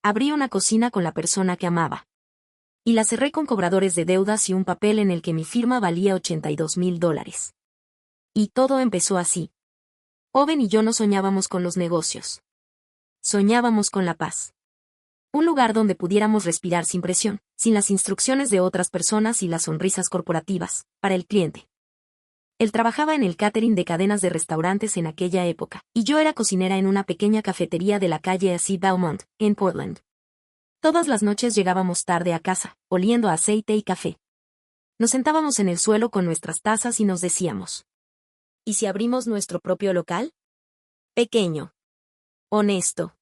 Abrí una cocina con la persona que amaba. Y la cerré con cobradores de deudas y un papel en el que mi firma valía $82,000. Y todo empezó así. Owen y yo no soñábamos con los negocios. Soñábamos con la paz. Un lugar donde pudiéramos respirar sin presión, sin las instrucciones de otras personas y las sonrisas corporativas, para el cliente. Él trabajaba en el catering de cadenas de restaurantes en aquella época, y yo era cocinera en una pequeña cafetería de la calle AC Belmont, en Portland. Todas las noches llegábamos tarde a casa, oliendo a aceite y café. Nos sentábamos en el suelo con nuestras tazas y nos decíamos: ¿y si abrimos nuestro propio local? Pequeño. Honesto.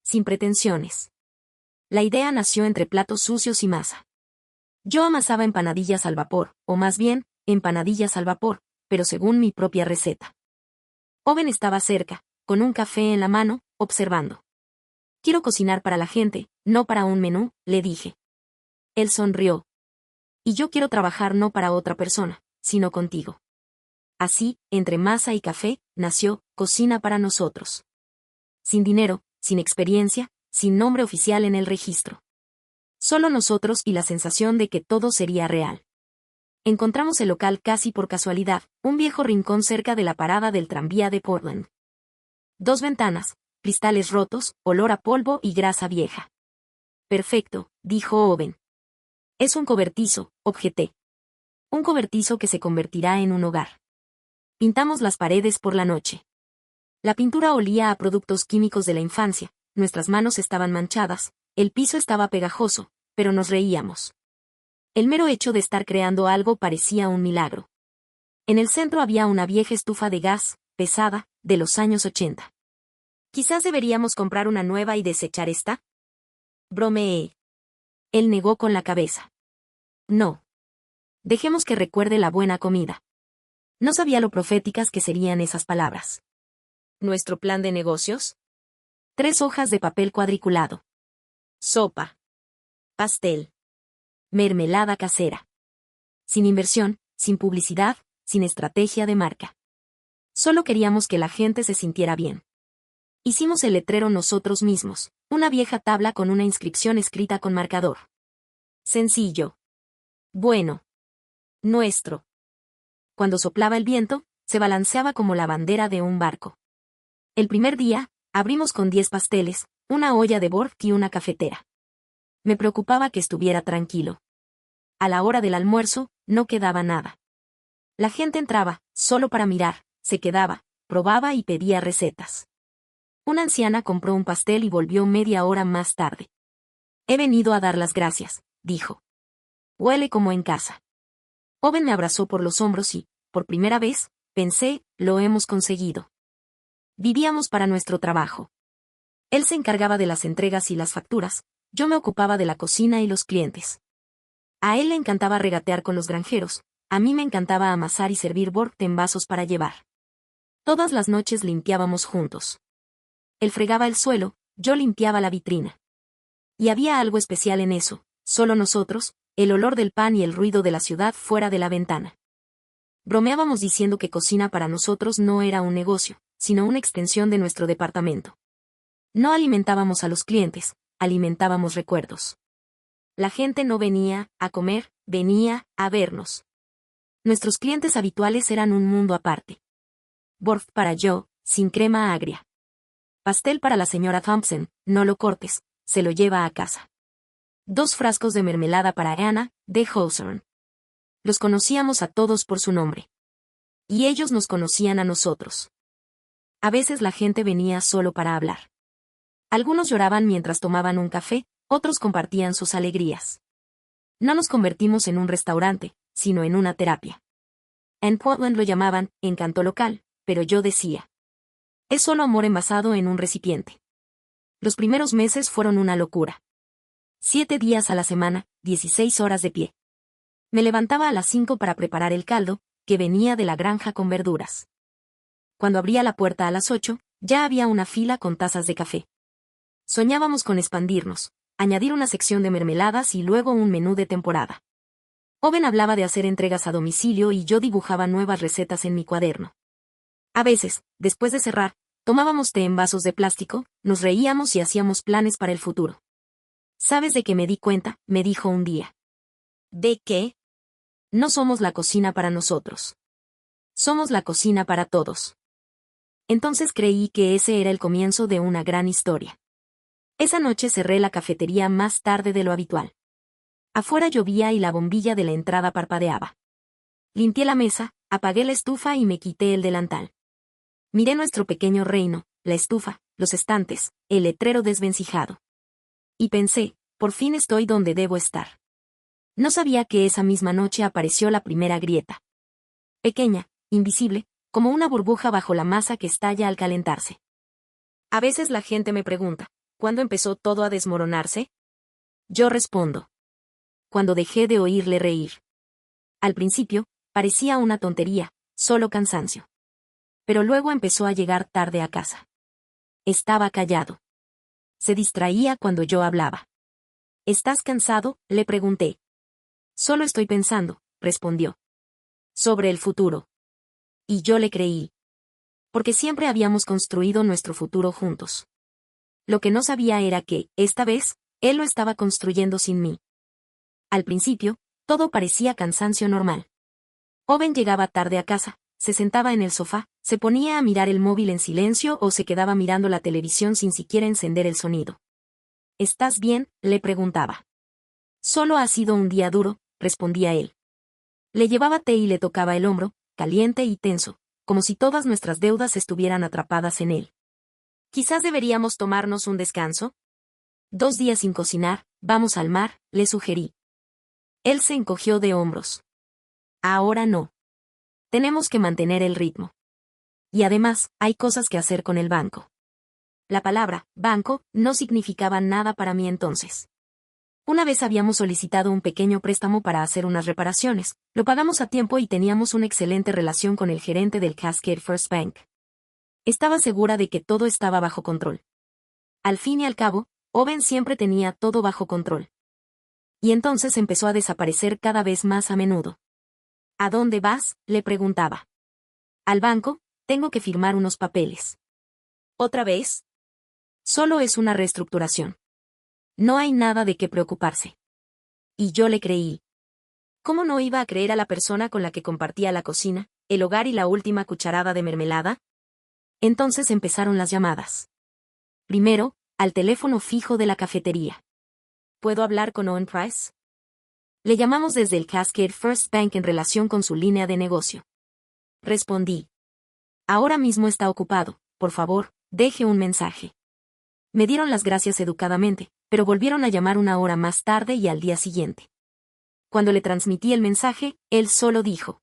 Sin pretensiones. La idea nació entre platos sucios y masa. Yo amasaba empanadillas al vapor, o más bien, empanadillas al vapor, pero según mi propia receta. Owen estaba cerca, con un café en la mano, observando. Quiero cocinar para la gente, no para un menú, le dije. Él sonrió. Y yo quiero trabajar no para otra persona, sino contigo. Así, entre masa y café, nació Cocina para Nosotros. Sin dinero, sin experiencia, sin nombre oficial en el registro. Solo nosotros y la sensación de que todo sería real. Encontramos el local casi por casualidad, un viejo rincón cerca de la parada del tranvía de Portland. 2 ventanas, cristales rotos, olor a polvo y grasa vieja. Perfecto, dijo Owen. Es un cobertizo, objeté. Un cobertizo que se convertirá en un hogar. Pintamos las paredes por la noche. La pintura olía a productos químicos de la infancia, nuestras manos estaban manchadas, el piso estaba pegajoso, pero nos reíamos. El mero hecho de estar creando algo parecía un milagro. En el centro había una vieja estufa de gas, pesada, de los años 80. Quizás deberíamos comprar una nueva y desechar esta. Bromeé. Él negó con la cabeza. No. Dejemos que recuerde la buena comida. No sabía lo proféticas que serían esas palabras. ¿Nuestro plan de negocios? 3 hojas de papel cuadriculado. Sopa. Pastel. Mermelada casera. Sin inversión, sin publicidad, sin estrategia de marca. Solo queríamos que la gente se sintiera bien. Hicimos el letrero nosotros mismos, una vieja tabla con una inscripción escrita con marcador. Sencillo. Bueno. Nuestro. Cuando soplaba el viento, se balanceaba como la bandera de un barco. El primer día, abrimos con 10 pasteles, una olla de bord y una cafetera. Me preocupaba que estuviera tranquilo. A la hora del almuerzo, no quedaba nada. La gente entraba, solo para mirar, se quedaba, probaba y pedía recetas. Una anciana compró un pastel y volvió media hora más tarde. He venido a dar las gracias, dijo. Huele como en casa. Owen me abrazó por los hombros y, por primera vez, pensé, lo hemos conseguido. Vivíamos para nuestro trabajo. Él se encargaba de las entregas y las facturas, yo me ocupaba de la cocina y los clientes. A él le encantaba regatear con los granjeros, a mí me encantaba amasar y servir bort en vasos para llevar. Todas las noches limpiábamos juntos. Él fregaba el suelo, yo limpiaba la vitrina. Y había algo especial en eso, solo nosotros, el olor del pan y el ruido de la ciudad fuera de la ventana. Bromeábamos diciendo que Cocina para Nosotros no era un negocio, sino una extensión de nuestro departamento. No alimentábamos a los clientes, alimentábamos recuerdos. La gente no venía a comer, venía a vernos. Nuestros clientes habituales eran un mundo aparte. Bort para yo, sin crema agria. Pastel para la señora Thompson, no lo cortes, se lo lleva a casa. 2 frascos de mermelada para Anna, de Hawthorne. Los conocíamos a todos por su nombre. Y ellos nos conocían a nosotros. A veces la gente venía solo para hablar. Algunos lloraban mientras tomaban un café, otros compartían sus alegrías. No nos convertimos en un restaurante, sino en una terapia. En Portland lo llamaban encanto local, pero yo decía: es solo amor envasado en un recipiente. Los primeros meses fueron una locura. 7 días a la semana, 16 horas de pie. Me levantaba a las 5 para preparar el caldo, que venía de la granja con verduras. Cuando abría la puerta a las 8, ya había una fila con tazas de café. Soñábamos con expandirnos, añadir una sección de mermeladas y luego un menú de temporada. Owen hablaba de hacer entregas a domicilio y yo dibujaba nuevas recetas en mi cuaderno. A veces, después de cerrar, Tomábamos té en vasos de plástico, nos reíamos y hacíamos planes para el futuro. ¿Sabes de qué me di cuenta?, me dijo un día. ¿De qué? No somos la cocina para nosotros. Somos la cocina para todos. Entonces creí que ese era el comienzo de una gran historia. Esa noche cerré la cafetería más tarde de lo habitual. Afuera llovía y la bombilla de la entrada parpadeaba. Limpié la mesa, apagué la estufa y me quité el delantal. Miré nuestro pequeño reino, la estufa, los estantes, el letrero desvencijado. Y pensé, por fin estoy donde debo estar. No sabía que esa misma noche apareció la primera grieta. Pequeña, invisible, como una burbuja bajo la masa que estalla al calentarse. A veces la gente me pregunta, ¿cuándo empezó todo a desmoronarse? Yo respondo. Cuando dejé de oírle reír. Al principio, parecía una tontería, solo cansancio. Pero luego empezó a llegar tarde a casa. Estaba callado. Se distraía cuando yo hablaba. ¿Estás cansado?, le pregunté. Solo estoy pensando, respondió. Sobre el futuro. Y yo le creí. Porque siempre habíamos construido nuestro futuro juntos. Lo que no sabía era que, esta vez, él lo estaba construyendo sin mí. Al principio, todo parecía cansancio normal. Owen llegaba tarde a casa, se sentaba en el sofá, se ponía a mirar el móvil en silencio o se quedaba mirando la televisión sin siquiera encender el sonido. ¿Estás bien?, le preguntaba. Solo ha sido un día duro, respondía él. Le llevaba té y le tocaba el hombro, caliente y tenso, como si todas nuestras deudas estuvieran atrapadas en él. Quizás deberíamos tomarnos un descanso. 2 días sin cocinar, vamos al mar, le sugerí. Él se encogió de hombros. Ahora no. Tenemos que mantener el ritmo. Y además, hay cosas que hacer con el banco. La palabra, banco, no significaba nada para mí entonces. Una vez habíamos solicitado un pequeño préstamo para hacer unas reparaciones, lo pagamos a tiempo y teníamos una excelente relación con el gerente del Cascade First Bank. Estaba segura de que todo estaba bajo control. Al fin y al cabo, Owen siempre tenía todo bajo control. Y entonces empezó a desaparecer cada vez más a menudo. ¿A dónde vas?, le preguntaba. Al banco, tengo que firmar unos papeles. ¿Otra vez? Solo es una reestructuración. No hay nada de qué preocuparse. Y yo le creí. ¿Cómo no iba a creer a la persona con la que compartía la cocina, el hogar y la última cucharada de mermelada? Entonces empezaron las llamadas. Primero, al teléfono fijo de la cafetería. ¿Puedo hablar con Owen Price? Le llamamos desde el Cascade First Bank en relación con su línea de negocio. Respondí. Ahora mismo está ocupado, por favor, deje un mensaje. Me dieron las gracias educadamente, pero volvieron a llamar 1 hora más tarde y al día siguiente. Cuando le transmití el mensaje, él solo dijo.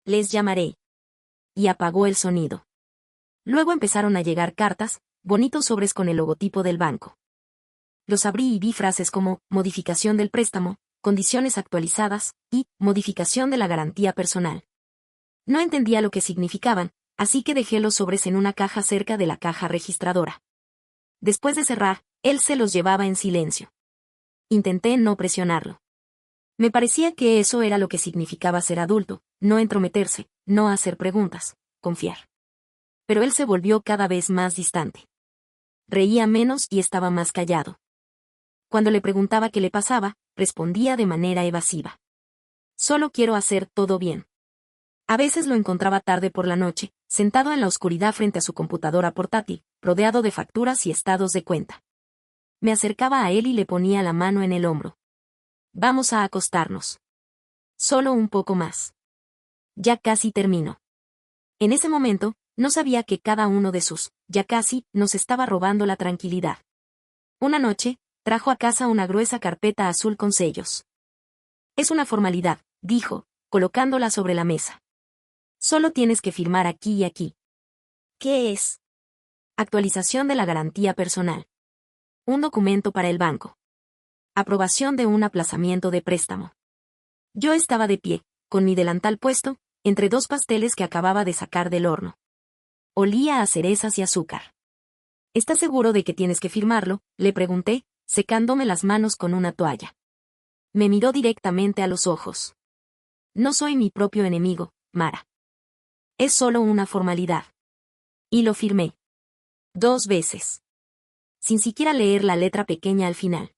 Les llamaré. Y apagó el sonido. Luego empezaron a llegar cartas, bonitos sobres con el logotipo del banco. Los abrí y vi frases como, modificación del préstamo, condiciones actualizadas, y, modificación de la garantía personal. No entendía lo que significaban, así que dejé los sobres en una caja cerca de la caja registradora. Después de cerrar, él se los llevaba en silencio. Intenté no presionarlo. Me parecía que eso era lo que significaba ser adulto, no entrometerse, no hacer preguntas, confiar. Pero él se volvió cada vez más distante. Reía menos y estaba más callado. Cuando le preguntaba qué le pasaba, respondía de manera evasiva. Solo quiero hacer todo bien. A veces lo encontraba tarde por la noche, sentado en la oscuridad frente a su computadora portátil, rodeado de facturas y estados de cuenta. Me acercaba a él y le ponía la mano en el hombro. Vamos a acostarnos. Solo un poco más. Ya casi termino. En ese momento, no sabía que cada uno de sus, ya casi, nos estaba robando la tranquilidad. Una noche, trajo a casa una gruesa carpeta azul con sellos. Es una formalidad, dijo, colocándola sobre la mesa. Solo tienes que firmar aquí y aquí. ¿Qué es? Actualización de la garantía personal. Un documento para el banco. Aprobación de un aplazamiento de préstamo. Yo estaba de pie, con mi delantal puesto, entre 2 pasteles que acababa de sacar del horno. Olía a cerezas y azúcar. ¿Estás seguro de que tienes que firmarlo?, le pregunté, secándome las manos con una toalla. Me miró directamente a los ojos. No soy mi propio enemigo, Mara. Es solo una formalidad. Y lo firmé. 2 veces. Sin siquiera leer la letra pequeña al final.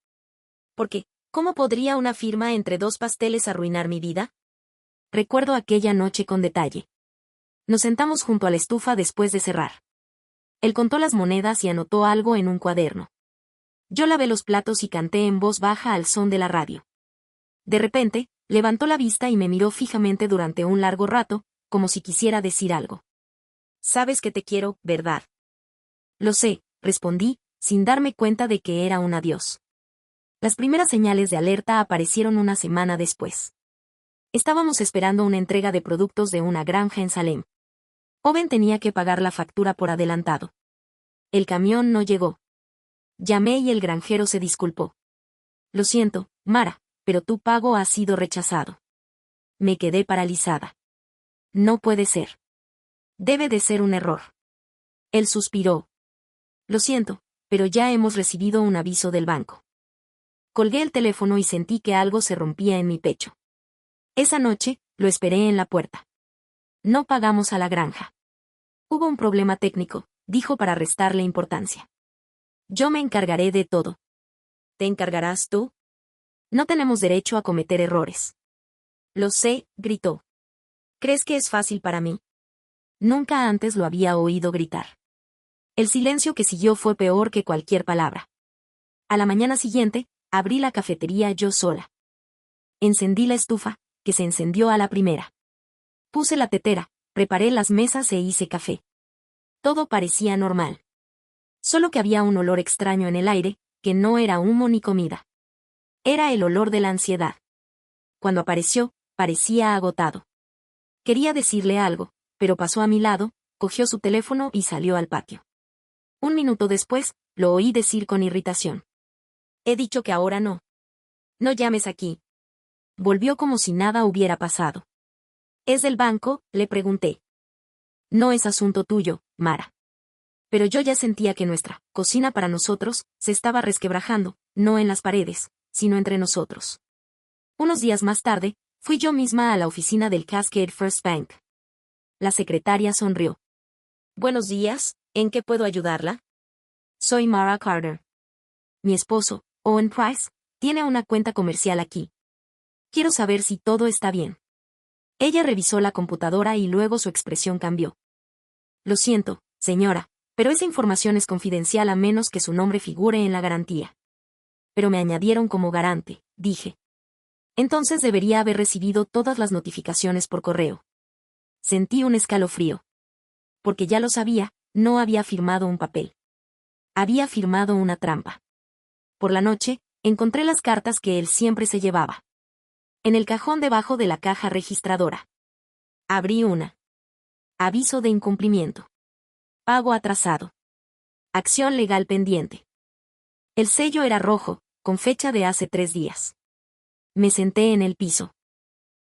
Porque, ¿cómo podría una firma entre 2 pasteles arruinar mi vida? Recuerdo aquella noche con detalle. Nos sentamos junto a la estufa después de cerrar. Él contó las monedas y anotó algo en un cuaderno. Yo lavé los platos y canté en voz baja al son de la radio. De repente, levantó la vista y me miró fijamente durante un largo rato, como si quisiera decir algo. Sabes que te quiero, ¿verdad? Lo sé, respondí, sin darme cuenta de que era un adiós. Las primeras señales de alerta aparecieron una semana después. Estábamos esperando una entrega de productos de una granja en Salem. Owen tenía que pagar la factura por adelantado. El camión no llegó. Llamé y el granjero se disculpó. Lo siento, Mara, pero tu pago ha sido rechazado. Me quedé paralizada. No puede ser. Debe de ser un error. Él suspiró. Lo siento, pero ya hemos recibido un aviso del banco. Colgué el teléfono y sentí que algo se rompía en mi pecho. Esa noche, lo esperé en la puerta. No pagamos a la granja. Hubo un problema técnico, dijo para restarle importancia. Yo me encargaré de todo. ¿Te encargarás tú? No tenemos derecho a cometer errores. Lo sé, gritó. ¿Crees que es fácil para mí? Nunca antes lo había oído gritar. El silencio que siguió fue peor que cualquier palabra. A la mañana siguiente, abrí la cafetería yo sola. Encendí la estufa, que se encendió a la primera. Puse la tetera, preparé las mesas e hice café. Todo parecía normal. Solo que había un olor extraño en el aire, que no era humo ni comida. Era el olor de la ansiedad. Cuando apareció, parecía agotado. Quería decirle algo, pero pasó a mi lado, cogió su teléfono y salió al patio. Un minuto después, lo oí decir con irritación. He dicho que ahora no. No llames aquí. Volvió como si nada hubiera pasado. ¿Es del banco?, le pregunté. No es asunto tuyo, Mara. Pero yo ya sentía que nuestra cocina para nosotros se estaba resquebrajando, no en las paredes, sino entre nosotros. Unos días más tarde, fui yo misma a la oficina del Cascade First Bank. La secretaria sonrió. Buenos días, ¿en qué puedo ayudarla? Soy Mara Carter. Mi esposo, Owen Price, tiene una cuenta comercial aquí. Quiero saber si todo está bien. Ella revisó la computadora y luego su expresión cambió. Lo siento, señora, pero esa información es confidencial a menos que su nombre figure en la garantía. Pero me añadieron como garante, dije. Entonces debería haber recibido todas las notificaciones por correo. Sentí un escalofrío. Porque ya lo sabía, no había firmado un papel. Había firmado una trampa. Por la noche, encontré las cartas que él siempre se llevaba. En el cajón debajo de la caja registradora. Abrí una. Aviso de incumplimiento. Pago atrasado. Acción legal pendiente. El sello era rojo, con fecha de hace 3 días. Me senté en el piso.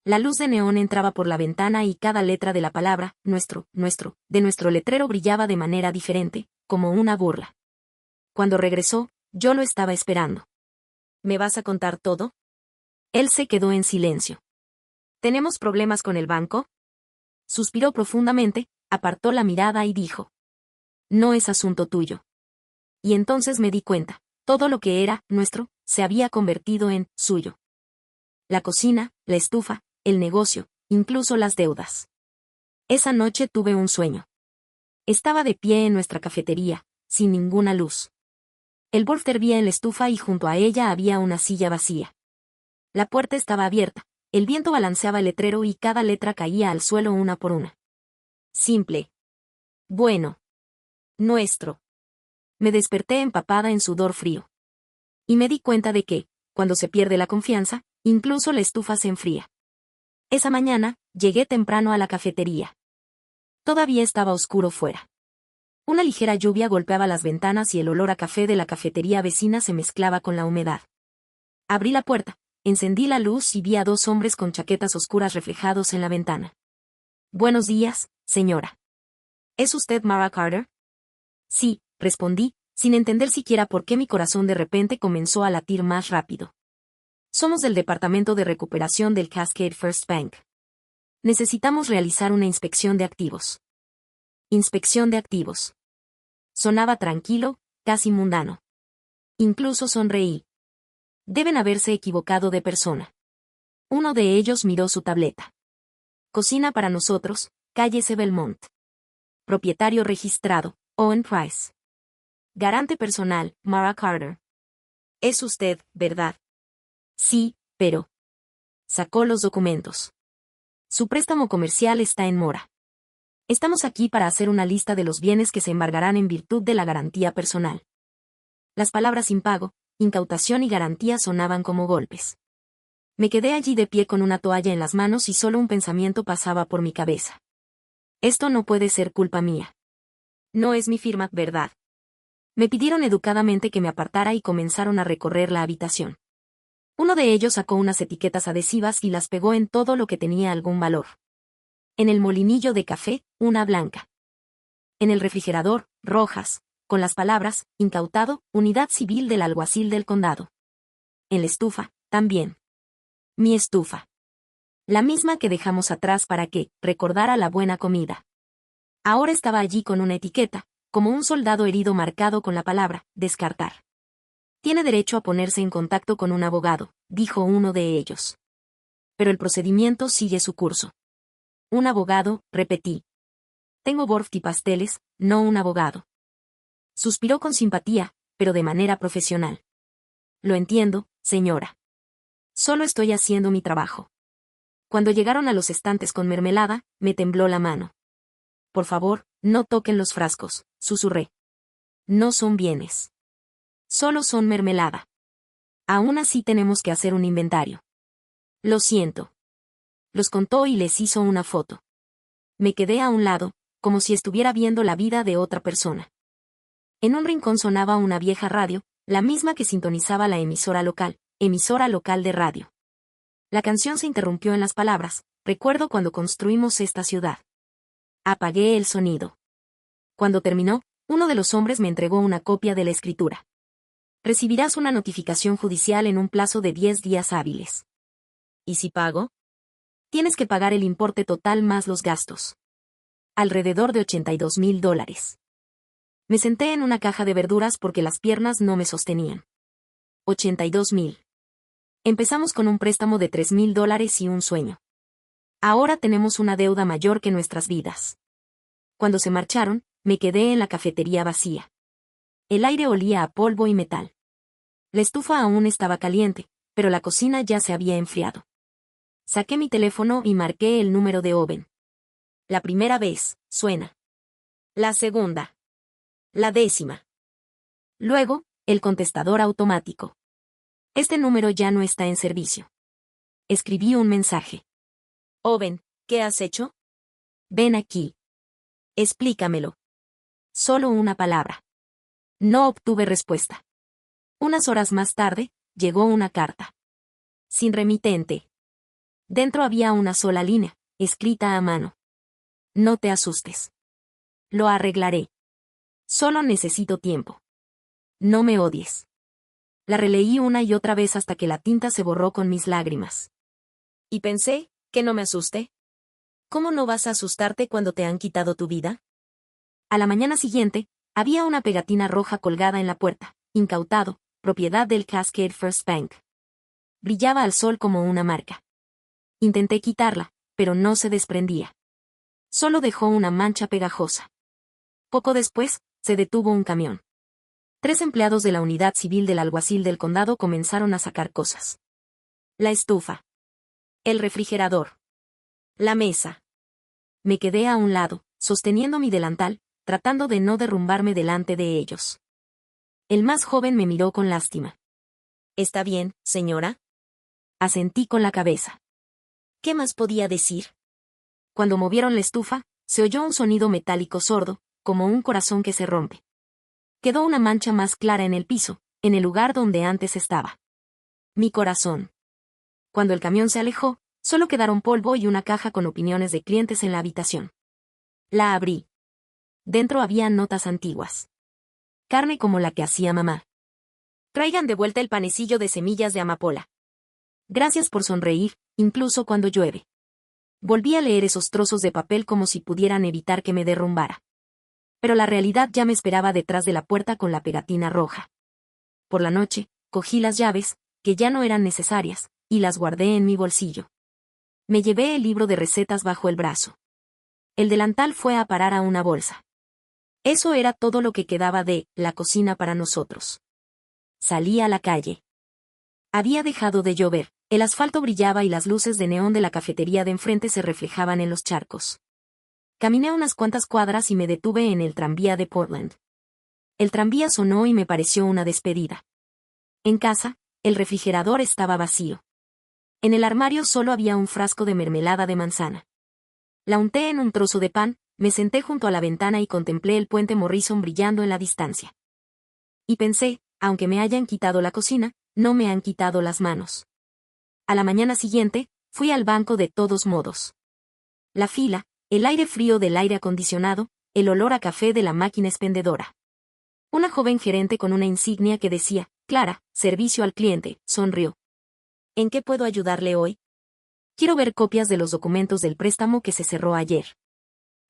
La luz de neón entraba por la ventana y cada letra de la palabra, nuestro, de nuestro letrero brillaba de manera diferente, como una burla. Cuando regresó, yo lo estaba esperando. ¿Me vas a contar todo? Él se quedó en silencio. ¿Tenemos problemas con el banco? Suspiró profundamente, apartó la mirada y dijo. No es asunto tuyo. Y entonces me di cuenta, todo lo que era nuestro, se había convertido en suyo. La cocina, la estufa, el negocio, incluso las deudas. Esa noche tuve un sueño. Estaba de pie en nuestra cafetería, sin ninguna luz. El bol hervía en la estufa y junto a ella había una silla vacía. La puerta estaba abierta, el viento balanceaba el letrero y cada letra caía al suelo una por una. Simple. Bueno. Nuestro. Me desperté empapada en sudor frío. Y me di cuenta de que, cuando se pierde la confianza, incluso la estufa se enfría. Esa mañana, llegué temprano a la cafetería. Todavía estaba oscuro fuera. Una ligera lluvia golpeaba las ventanas y el olor a café de la cafetería vecina se mezclaba con la humedad. Abrí la puerta, encendí la luz y vi a 2 hombres con chaquetas oscuras reflejados en la ventana. Buenos días, señora. ¿Es usted Mara Carter? Sí, respondí, sin entender siquiera por qué mi corazón de repente comenzó a latir más rápido. Somos del Departamento de Recuperación del Cascade First Bank. Necesitamos realizar una inspección de activos. Inspección de activos. Sonaba tranquilo, casi mundano. Incluso sonreí. Deben haberse equivocado de persona. Uno de ellos miró su tableta. Cocina para nosotros, calle C. Belmont. Propietario registrado, Owen Price. Garante personal, Mara Carter. Es usted, ¿verdad? Sí, pero... Sacó los documentos. Su préstamo comercial está en mora. Estamos aquí para hacer una lista de los bienes que se embargarán en virtud de la garantía personal. Las palabras impago, incautación y garantía sonaban como golpes. Me quedé allí de pie con una toalla en las manos y solo un pensamiento pasaba por mi cabeza. Esto no puede ser culpa mía. No es mi firma, ¿verdad? Me pidieron educadamente que me apartara y comenzaron a recorrer la habitación. Uno de ellos sacó unas etiquetas adhesivas y las pegó en todo lo que tenía algún valor. En el molinillo de café, una blanca. En el refrigerador, rojas, con las palabras, incautado, Unidad Civil del Alguacil del Condado. En la estufa, también. Mi estufa. La misma que dejamos atrás para que recordara la buena comida. Ahora estaba allí con una etiqueta, como un soldado herido marcado con la palabra, descartar. Tiene derecho a ponerse en contacto con un abogado, dijo uno de ellos. Pero el procedimiento sigue su curso. Un abogado, repetí. Tengo Borft y pasteles, no un abogado. Suspiró con simpatía, pero de manera profesional. Lo entiendo, señora. Solo estoy haciendo mi trabajo. Cuando llegaron a los estantes con mermelada, me tembló la mano. Por favor, no toquen los frascos, susurré. No son bienes. Solo son mermelada. Aún así tenemos que hacer un inventario. Lo siento. Los contó y les hizo una foto. Me quedé a un lado, como si estuviera viendo la vida de otra persona. En un rincón sonaba una vieja radio, la misma que sintonizaba la emisora local de radio. La canción se interrumpió en las palabras, recuerdo cuando construimos esta ciudad. Apagué el sonido. Cuando terminó, uno de los hombres me entregó una copia de la escritura. Recibirás una notificación judicial en un plazo de 10 días hábiles. ¿Y si pago? Tienes que pagar el importe total más los gastos. Alrededor de $82,000. Me senté en una caja de verduras porque las piernas no me sostenían. 82,000. Empezamos con un préstamo de $3,000 y un sueño. Ahora tenemos una deuda mayor que nuestras vidas. Cuando se marcharon, me quedé en la cafetería vacía. El aire olía a polvo y metal. La estufa aún estaba caliente, pero la cocina ya se había enfriado. Saqué mi teléfono y marqué el número de Owen. La primera vez, suena. La segunda. La 10ª. Luego, el contestador automático. Este número ya no está en servicio. Escribí un mensaje. Owen, ¿qué has hecho? Ven aquí. Explícamelo. Solo una palabra. No obtuve respuesta. Unas horas más tarde, llegó una carta. Sin remitente. Dentro había una sola línea, escrita a mano. No te asustes. Lo arreglaré. Solo necesito tiempo. No me odies. La releí una y otra vez hasta que la tinta se borró con mis lágrimas. Y pensé, ¿que no me asuste? ¿Cómo no vas a asustarte cuando te han quitado tu vida? A la mañana siguiente, había una pegatina roja colgada en la puerta, incautado, propiedad del Cascade First Bank. Brillaba al sol como una marca. Intenté quitarla, pero no se desprendía. Solo dejó una mancha pegajosa. Poco después, se detuvo un camión. 3 empleados de la Unidad Civil del Alguacil del Condado comenzaron a sacar cosas. La estufa. El refrigerador. La mesa. Me quedé a un lado, sosteniendo mi delantal, tratando de no derrumbarme delante de ellos. El más joven me miró con lástima. ¿Está bien, señora? Asentí con la cabeza. ¿Qué más podía decir? Cuando movieron la estufa, se oyó un sonido metálico sordo, como un corazón que se rompe. Quedó una mancha más clara en el piso, en el lugar donde antes estaba. Mi corazón. Cuando el camión se alejó, solo quedaron polvo y una caja con opiniones de clientes en la habitación. La abrí. Dentro había notas antiguas. Carne como la que hacía mamá. Traigan de vuelta el panecillo de semillas de amapola. Gracias por sonreír, incluso cuando llueve. Volví a leer esos trozos de papel como si pudieran evitar que me derrumbara. Pero la realidad ya me esperaba detrás de la puerta con la pegatina roja. Por la noche, cogí las llaves, que ya no eran necesarias, y las guardé en mi bolsillo. Me llevé el libro de recetas bajo el brazo. El delantal fue a parar a una bolsa. Eso era todo lo que quedaba de la cocina para nosotros. Salí a la calle. Había dejado de llover, el asfalto brillaba y las luces de neón de la cafetería de enfrente se reflejaban en los charcos. Caminé unas cuantas cuadras y me detuve en el tranvía de Portland. El tranvía sonó y me pareció una despedida. En casa, el refrigerador estaba vacío. En el armario solo había un frasco de mermelada de manzana. La unté en un trozo de pan, me senté junto a la ventana y contemplé el puente Morrison brillando en la distancia. Y pensé, aunque me hayan quitado la cocina, no me han quitado las manos. A la mañana siguiente, fui al banco de todos modos. La fila, el aire frío del aire acondicionado, el olor a café de la máquina expendedora. Una joven gerente con una insignia que decía, Clara, servicio al cliente, sonrió. ¿En qué puedo ayudarle hoy? Quiero ver copias de los documentos del préstamo que se cerró ayer.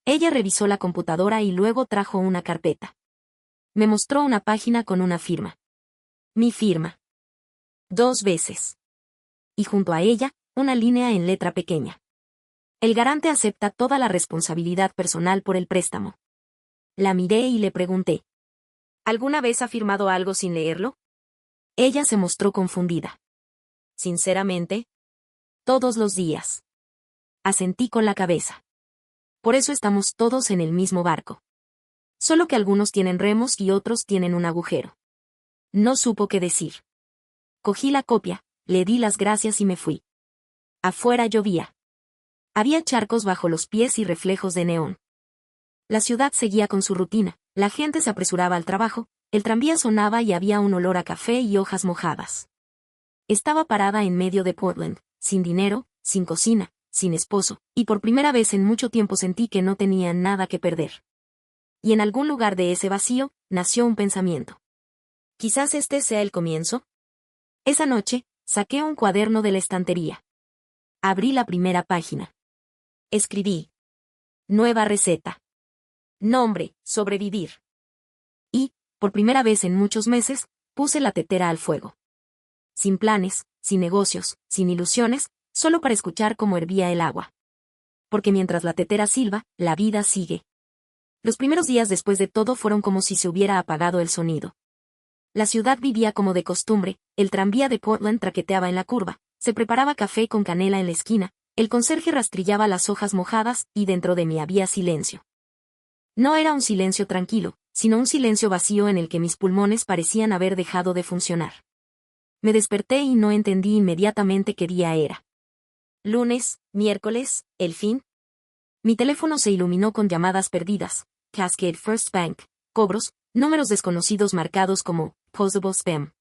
Ella revisó la computadora y luego trajo una carpeta. Me mostró una página con una firma. Mi firma. 2 veces. Y junto a ella, una línea en letra pequeña. El garante acepta toda la responsabilidad personal por el préstamo. La miré y le pregunté. ¿Alguna vez ha firmado algo sin leerlo? Ella se mostró confundida. Sinceramente, todos los días. Asentí con la cabeza. Por eso estamos todos en el mismo barco. Solo que algunos tienen remos y otros tienen un agujero. No supo qué decir. Cogí la copia, le di las gracias y me fui. Afuera llovía. Había charcos bajo los pies y reflejos de neón. La ciudad seguía con su rutina, la gente se apresuraba al trabajo, el tranvía sonaba y había un olor a café y hojas mojadas. Estaba parada en medio de Portland, sin dinero, sin cocina, sin esposo, y por primera vez en mucho tiempo sentí que no tenía nada que perder. Y en algún lugar de ese vacío, nació un pensamiento. Quizás este sea el comienzo. Esa noche, saqué un cuaderno de la estantería. Abrí la primera página. Escribí. Nueva receta. Nombre, sobrevivir. Y, por primera vez en muchos meses, puse la tetera al fuego. Sin planes, sin negocios, sin ilusiones, solo para escuchar cómo hervía el agua. Porque mientras la tetera silba, la vida sigue. Los primeros días después de todo fueron como si se hubiera apagado el sonido. La ciudad vivía como de costumbre, el tranvía de Portland traqueteaba en la curva, se preparaba café con canela en la esquina, el conserje rastrillaba las hojas mojadas y dentro de mí había silencio. No era un silencio tranquilo, sino un silencio vacío en el que mis pulmones parecían haber dejado de funcionar. Me desperté y no entendí inmediatamente qué día era. Lunes, miércoles, ¿el fin? Mi teléfono se iluminó con llamadas perdidas, Cascade First Bank, cobros, números desconocidos marcados como Possible Spam.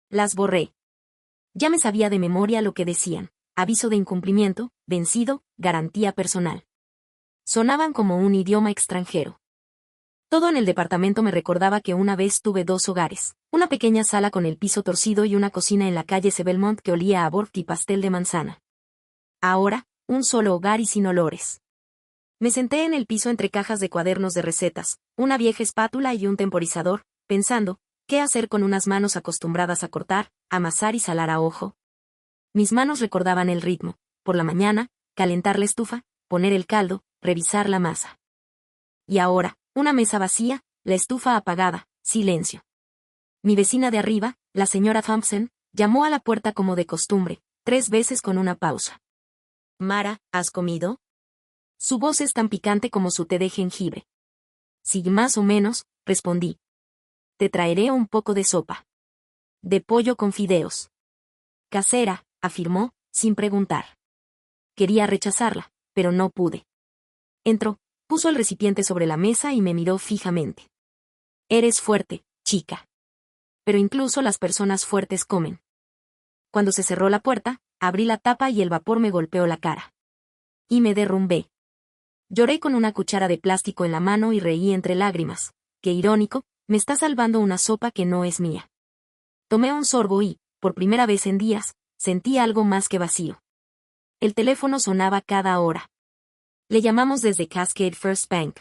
Las borré. Ya me sabía de memoria lo que decían: aviso de incumplimiento, vencido, garantía personal. Sonaban como un idioma extranjero. Todo en el departamento me recordaba que una vez tuve 2 hogares, una pequeña sala con el piso torcido y una cocina en la calle Sebelmont que olía a bort y pastel de manzana. Ahora, un solo hogar y sin olores. Me senté en el piso entre cajas de cuadernos de recetas, una vieja espátula y un temporizador, pensando, ¿qué hacer con unas manos acostumbradas a cortar, amasar y salar a ojo? Mis manos recordaban el ritmo: por la mañana, calentar la estufa, poner el caldo, revisar la masa. Y ahora, una mesa vacía, la estufa apagada, silencio. Mi vecina de arriba, la señora Thompson, llamó a la puerta como de costumbre, 3 veces con una pausa. Mara, ¿has comido? Su voz es tan picante como su té de jengibre. Sí, más o menos, respondí. Te traeré un poco de sopa. De pollo con fideos. Casera, afirmó, sin preguntar. Quería rechazarla, pero no pude. Entró, puso el recipiente sobre la mesa y me miró fijamente. Eres fuerte, chica. Pero incluso las personas fuertes comen. Cuando se cerró la puerta, abrí la tapa y el vapor me golpeó la cara. Y me derrumbé. Lloré con una cuchara de plástico en la mano y reí entre lágrimas. Qué irónico, me está salvando una sopa que no es mía. Tomé un sorbo y, por primera vez en días, sentí algo más que vacío. El teléfono sonaba cada hora. Le llamamos desde Cascade First Bank.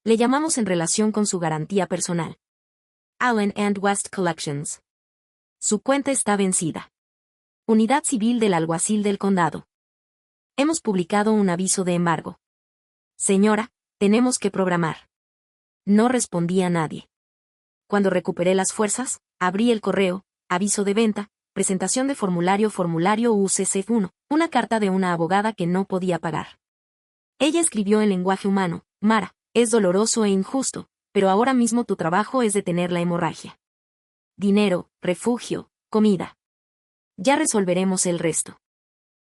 Le llamamos en relación con su garantía personal. Allen and West Collections. Su cuenta está vencida. Unidad Civil del Alguacil del Condado. Hemos publicado un aviso de embargo. Señora, tenemos que programar. No respondía nadie. Cuando recuperé las fuerzas, abrí el correo, aviso de venta, presentación de formulario UCC1, una carta de una abogada que no podía pagar. Ella escribió en lenguaje humano: Mara, es doloroso e injusto, pero ahora mismo tu trabajo es detener la hemorragia. Dinero, refugio, comida. Ya resolveremos el resto.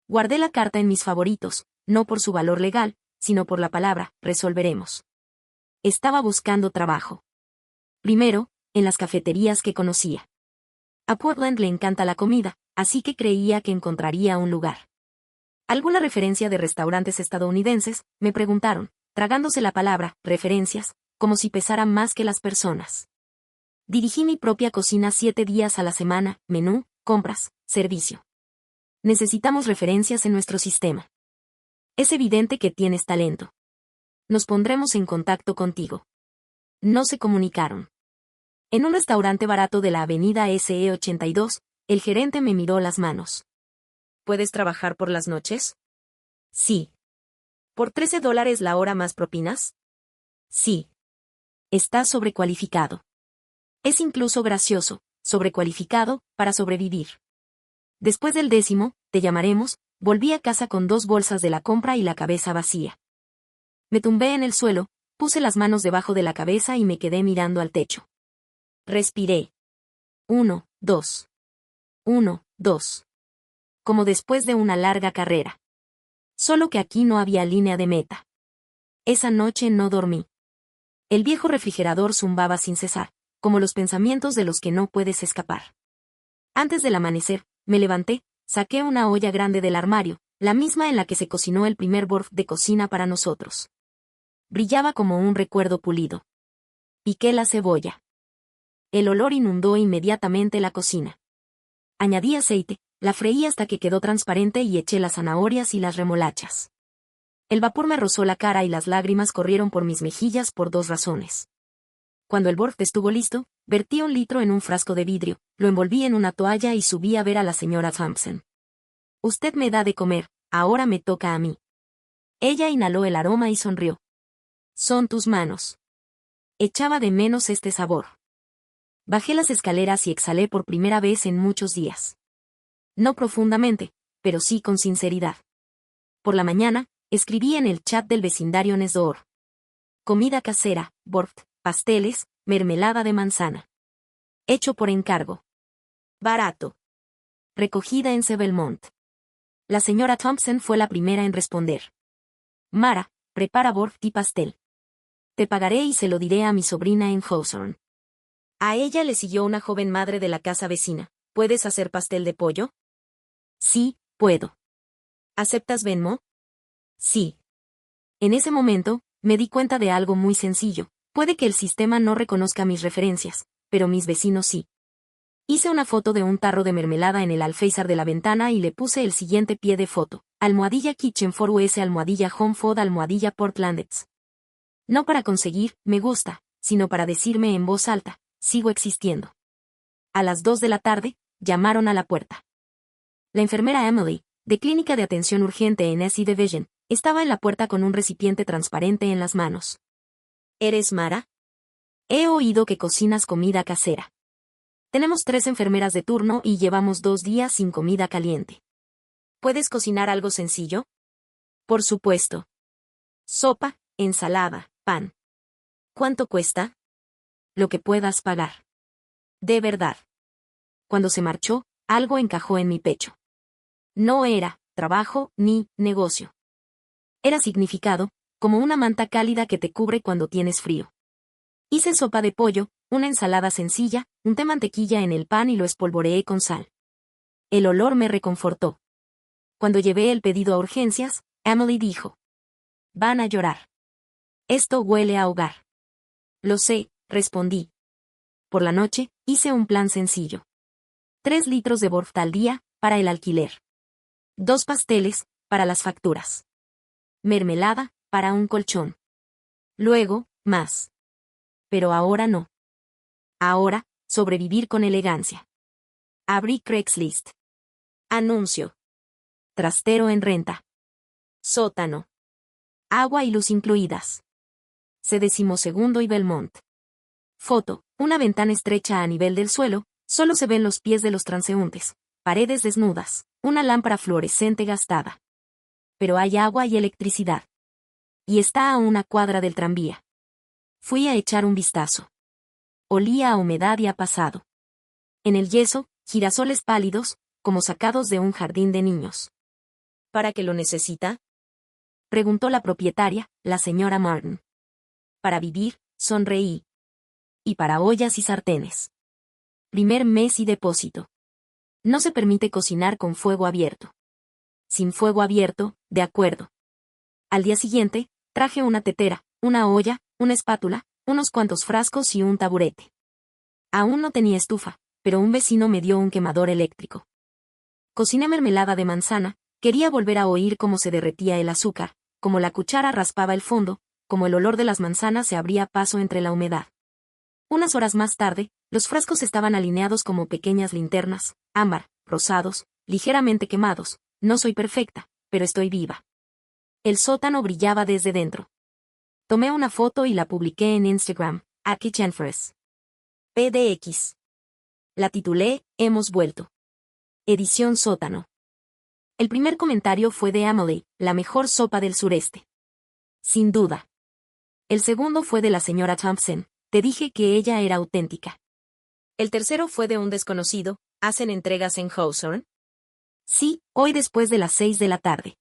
Guardé la carta en mis favoritos, no por su valor legal, sino por la palabra, resolveremos. Estaba buscando trabajo. Primero, en las cafeterías que conocía. A Portland le encanta la comida, así que creía que encontraría un lugar. Alguna referencia de restaurantes estadounidenses, me preguntaron, tragándose la palabra, referencias, como si pesaran más que las personas. Dirigí mi propia cocina 7 días a la semana, menú, compras, servicio. Necesitamos referencias en nuestro sistema. Es evidente que tienes talento. Nos pondremos en contacto contigo. No se comunicaron. En un restaurante barato de la avenida SE82, el gerente me miró las manos. ¿Puedes trabajar por las noches? Sí. ¿Por $13 la hora más propinas? Sí. Estás sobrecualificado. Es incluso gracioso, sobrecualificado, para sobrevivir. Después del 10, te llamaremos. Volví a casa con 2 bolsas de la compra y la cabeza vacía. Me tumbé en el suelo, puse las manos debajo de la cabeza y me quedé mirando al techo. Respiré. 1, 2. 1, 2. Como después de una larga carrera. Solo que aquí no había línea de meta. Esa noche no dormí. El viejo refrigerador zumbaba sin cesar, como los pensamientos de los que no puedes escapar. Antes del amanecer, me levanté, saqué una olla grande del armario, la misma en la que se cocinó el primer borf de cocina para nosotros. Brillaba como un recuerdo pulido. Piqué la cebolla. El olor inundó inmediatamente la cocina. Añadí aceite, la freí hasta que quedó transparente y eché las zanahorias y las remolachas. El vapor me rozó la cara y las lágrimas corrieron por mis mejillas por 2 razones. Cuando el borf estuvo listo, vertí 1 litro en un frasco de vidrio, lo envolví en una toalla y subí a ver a la señora Thompson. Usted me da de comer, ahora me toca a mí. Ella inhaló el aroma y sonrió. Son tus manos. Echaba de menos este sabor. Bajé las escaleras y exhalé por primera vez en muchos días. No profundamente, pero sí con sinceridad. Por la mañana, escribí en el chat del vecindario next door. Comida casera, borf, pasteles, mermelada de manzana. Hecho por encargo. Barato. Recogida en Belmont. La señora Thompson fue la primera en responder. Mara, prepara borf y pastel. Te pagaré y se lo diré a mi sobrina en Hawthorne. A ella le siguió una joven madre de la casa vecina. ¿Puedes hacer pastel de pollo? Sí, puedo. ¿Aceptas Venmo? Sí. En ese momento, me di cuenta de algo muy sencillo. Puede que el sistema no reconozca mis referencias, pero mis vecinos sí. Hice una foto de un tarro de mermelada en el alféizar de la ventana y le puse el siguiente pie de foto. _Kitchen for US _Home Food _Portlandets. No para conseguir, me gusta, sino para decirme en voz alta, sigo existiendo. A las 2 de la tarde, llamaron a la puerta. La enfermera Emily, de Clínica de Atención Urgente en SE Division, estaba en la puerta con un recipiente transparente en las manos. ¿Eres Mara? He oído que cocinas comida casera. Tenemos 3 enfermeras de turno y llevamos 2 días sin comida caliente. ¿Puedes cocinar algo sencillo? Por supuesto. Sopa, ensalada, pan. ¿Cuánto cuesta? Lo que puedas pagar. De verdad. Cuando se marchó, algo encajó en mi pecho. No era trabajo ni negocio. Era significado, como una manta cálida que te cubre cuando tienes frío. Hice sopa de pollo, una ensalada sencilla, unté mantequilla en el pan y lo espolvoreé con sal. El olor me reconfortó. Cuando llevé el pedido a urgencias, Emily dijo: van a llorar. Esto huele a hogar. Lo sé, respondí. Por la noche, hice un plan sencillo. 3 litros de borf al día, para el alquiler. 2 pasteles, para las facturas. Mermelada, para un colchón. Luego, Más. Pero ahora no. Ahora, sobrevivir con elegancia. Abrí Craigslist. Anuncio. Trastero en renta. Sótano. Agua y luz incluidas. C12º y Belmont. Foto. Una ventana estrecha a nivel del suelo, solo se ven los pies de los transeúntes. Paredes desnudas. Una lámpara fluorescente gastada. Pero hay agua y electricidad. Y está a una cuadra del tranvía. Fui a echar un vistazo. Olía a humedad y a pasado. En el yeso, girasoles pálidos, como sacados de un jardín de niños. ¿Para qué lo necesita?, preguntó la propietaria, la señora Martin. Para vivir, sonreí. Y para ollas y sartenes. Primer mes y depósito. No se permite cocinar con fuego abierto. Sin fuego abierto, de acuerdo. Al día siguiente, traje una tetera, una olla, una espátula, unos cuantos frascos y un taburete. Aún no tenía estufa, pero un vecino me dio un quemador eléctrico. Cociné mermelada de manzana, quería volver a oír cómo se derretía el azúcar, como la cuchara raspaba el fondo, como el olor de las manzanas se abría paso entre la humedad. Unas horas más tarde, los frascos estaban alineados como pequeñas linternas, ámbar, rosados, ligeramente quemados. No soy perfecta, pero estoy viva. El sótano brillaba desde dentro. Tomé una foto y la publiqué en Instagram, @kitchenfresh. PDX. La titulé, Hemos vuelto. Edición sótano. El primer comentario fue de Emily, la mejor sopa del sureste. Sin duda. El segundo fue de la señora Thompson, te dije que ella era auténtica. El tercero fue de un desconocido, ¿hacen entregas en Hawthorne? Sí, hoy después de las 6 de la tarde.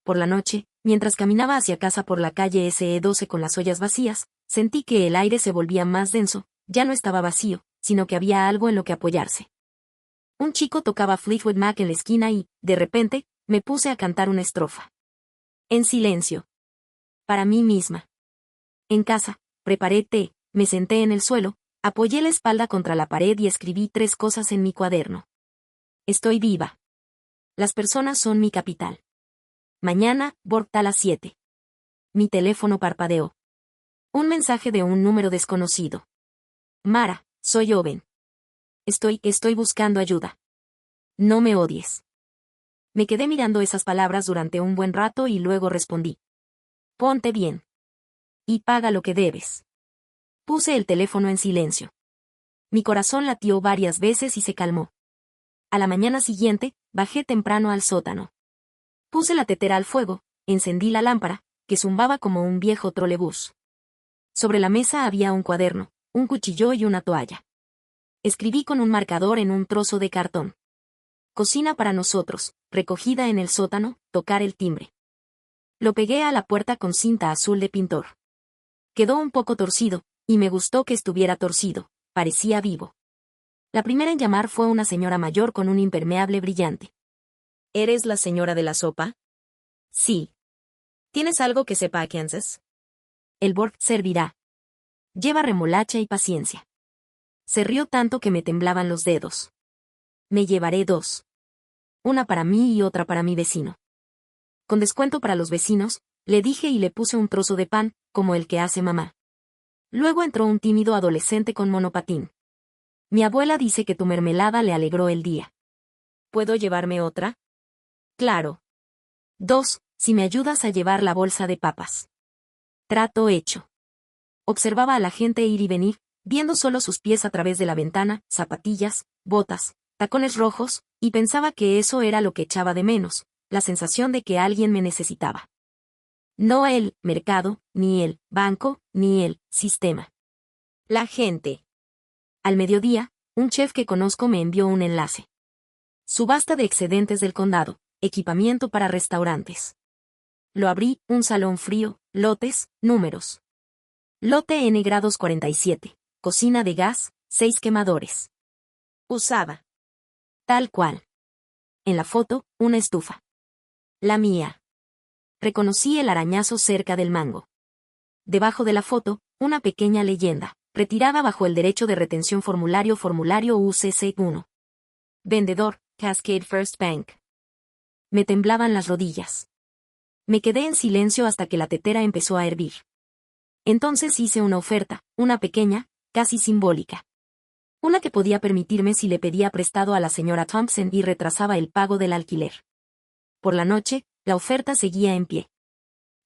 Por la noche, mientras caminaba hacia casa por la calle SE12 con las ollas vacías, sentí que el aire se volvía más denso, ya no estaba vacío, sino que había algo en lo que apoyarse. Un chico tocaba Fleetwood Mac en la esquina y, de repente, me puse a cantar una estrofa. En silencio. Para mí misma. En casa, preparé té, me senté en el suelo, apoyé la espalda contra la pared y escribí 3 cosas en mi cuaderno. Estoy viva. Las personas son mi capital. Mañana, Borg a las 7. Mi teléfono parpadeó. Un mensaje de un número desconocido. Mara, soy Owen. Estoy buscando ayuda. No me odies. Me quedé mirando esas palabras durante un buen rato y luego respondí. Ponte bien. Y paga lo que debes. Puse el teléfono en silencio. Mi corazón latió varias veces y se calmó. A la mañana siguiente, bajé temprano al sótano. Puse la tetera al fuego, encendí la lámpara, que zumbaba como un viejo trolebús. Sobre la mesa había un cuaderno, un cuchillo y una toalla. Escribí con un marcador en un trozo de cartón. Cocina para nosotros, recogida en el sótano, tocar el timbre. Lo pegué a la puerta con cinta azul de pintor. Quedó un poco torcido, y me gustó que estuviera torcido, parecía vivo. La primera en llamar fue una señora mayor con un impermeable brillante. ¿Eres la señora de la sopa? Sí. ¿Tienes algo que sepa a Kansas? El Borg servirá. Lleva remolacha y paciencia. Se rió tanto que me temblaban los dedos. Me llevaré 2. Una para mí y otra para mi vecino. Con descuento para los vecinos, le dije y le puse un trozo de pan, como el que hace mamá. Luego entró un tímido adolescente con monopatín. Mi abuela dice que tu mermelada le alegró el día. ¿Puedo llevarme otra? Claro. 2, si me ayudas a llevar la bolsa de papas. Trato hecho. Observaba a la gente ir y venir, viendo solo sus pies a través de la ventana, zapatillas, botas, tacones rojos, y pensaba que eso era lo que echaba de menos, la sensación de que alguien me necesitaba. No el mercado, ni el banco, ni el sistema. La gente. Al mediodía, un chef que conozco me envió un enlace. Subasta de excedentes del condado, equipamiento para restaurantes. Lo abrí, un salón frío, lotes, números. Lote N grados 47, cocina de gas, 6 quemadores. Usada. Tal cual. En la foto, una estufa. La mía. Reconocí el arañazo cerca del mango. Debajo de la foto, una pequeña leyenda, retirada bajo el derecho de retención formulario UCC1. Vendedor, Cascade First Bank. Me temblaban las rodillas. Me quedé en silencio hasta que la tetera empezó a hervir. Entonces hice una oferta, una pequeña, casi simbólica. Una que podía permitirme si le pedía prestado a la señora Thompson y retrasaba el pago del alquiler. Por la noche, la oferta seguía en pie.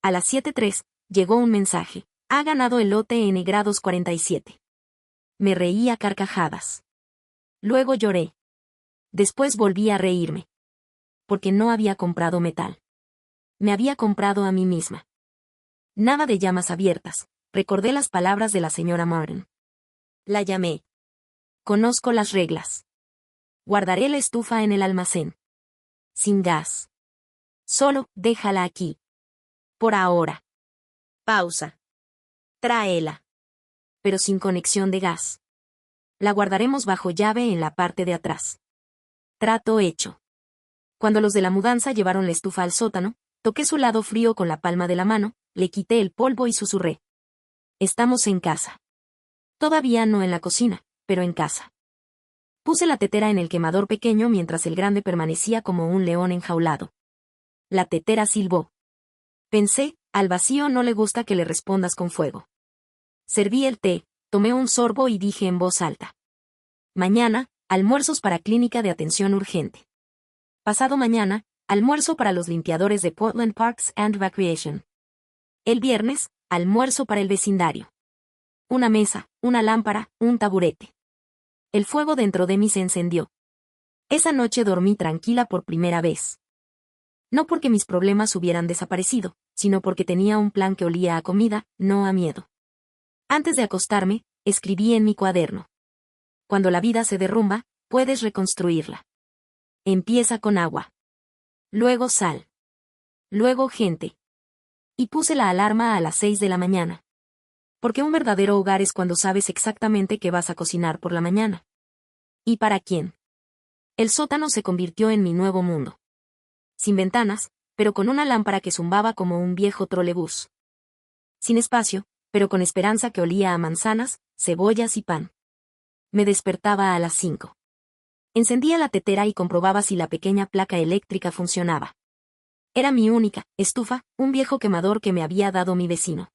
A las 7:03, llegó un mensaje. Ha ganado el lote N grados 47. Me reí a carcajadas. Luego lloré. Después volví a reírme. Porque no había comprado metal. Me había comprado a mí misma. Nada de llamas abiertas. Recordé las palabras de la señora Martin. La llamé. Conozco las reglas. Guardaré la estufa en el almacén. Sin gas. Solo, déjala aquí. Por ahora. Pausa. Tráela. Pero sin conexión de gas. La guardaremos bajo llave en la parte de atrás. Trato hecho. Cuando los de la mudanza llevaron la estufa al sótano, toqué su lado frío con la palma de la mano, le quité el polvo y susurré. Estamos en casa. Todavía no en la cocina, pero en casa. Puse la tetera en el quemador pequeño mientras el grande permanecía como un león enjaulado. La tetera silbó. Pensé, al vacío no le gusta que le respondas con fuego. Serví el té, tomé un sorbo y dije en voz alta. Mañana, almuerzos para clínica de atención urgente. Pasado mañana, almuerzo para los limpiadores de Portland Parks and Recreation. El viernes, almuerzo para el vecindario. Una mesa, una lámpara, un taburete. El fuego dentro de mí se encendió. Esa noche dormí tranquila por primera vez. No porque mis problemas hubieran desaparecido, sino porque tenía un plan que olía a comida, no a miedo. Antes de acostarme, escribí en mi cuaderno. Cuando la vida se derrumba, puedes reconstruirla. Empieza con agua. Luego sal. Luego gente. Y puse la alarma a las 6 de la mañana. Porque un verdadero hogar es cuando sabes exactamente qué vas a cocinar por la mañana. ¿Y para quién? El sótano se convirtió en mi nuevo mundo. Sin ventanas, pero con una lámpara que zumbaba como un viejo trolebús. Sin espacio, pero con esperanza que olía a manzanas, cebollas y pan. Me despertaba a las 5. Encendía la tetera y comprobaba si la pequeña placa eléctrica funcionaba. Era mi única estufa, un viejo quemador que me había dado mi vecino.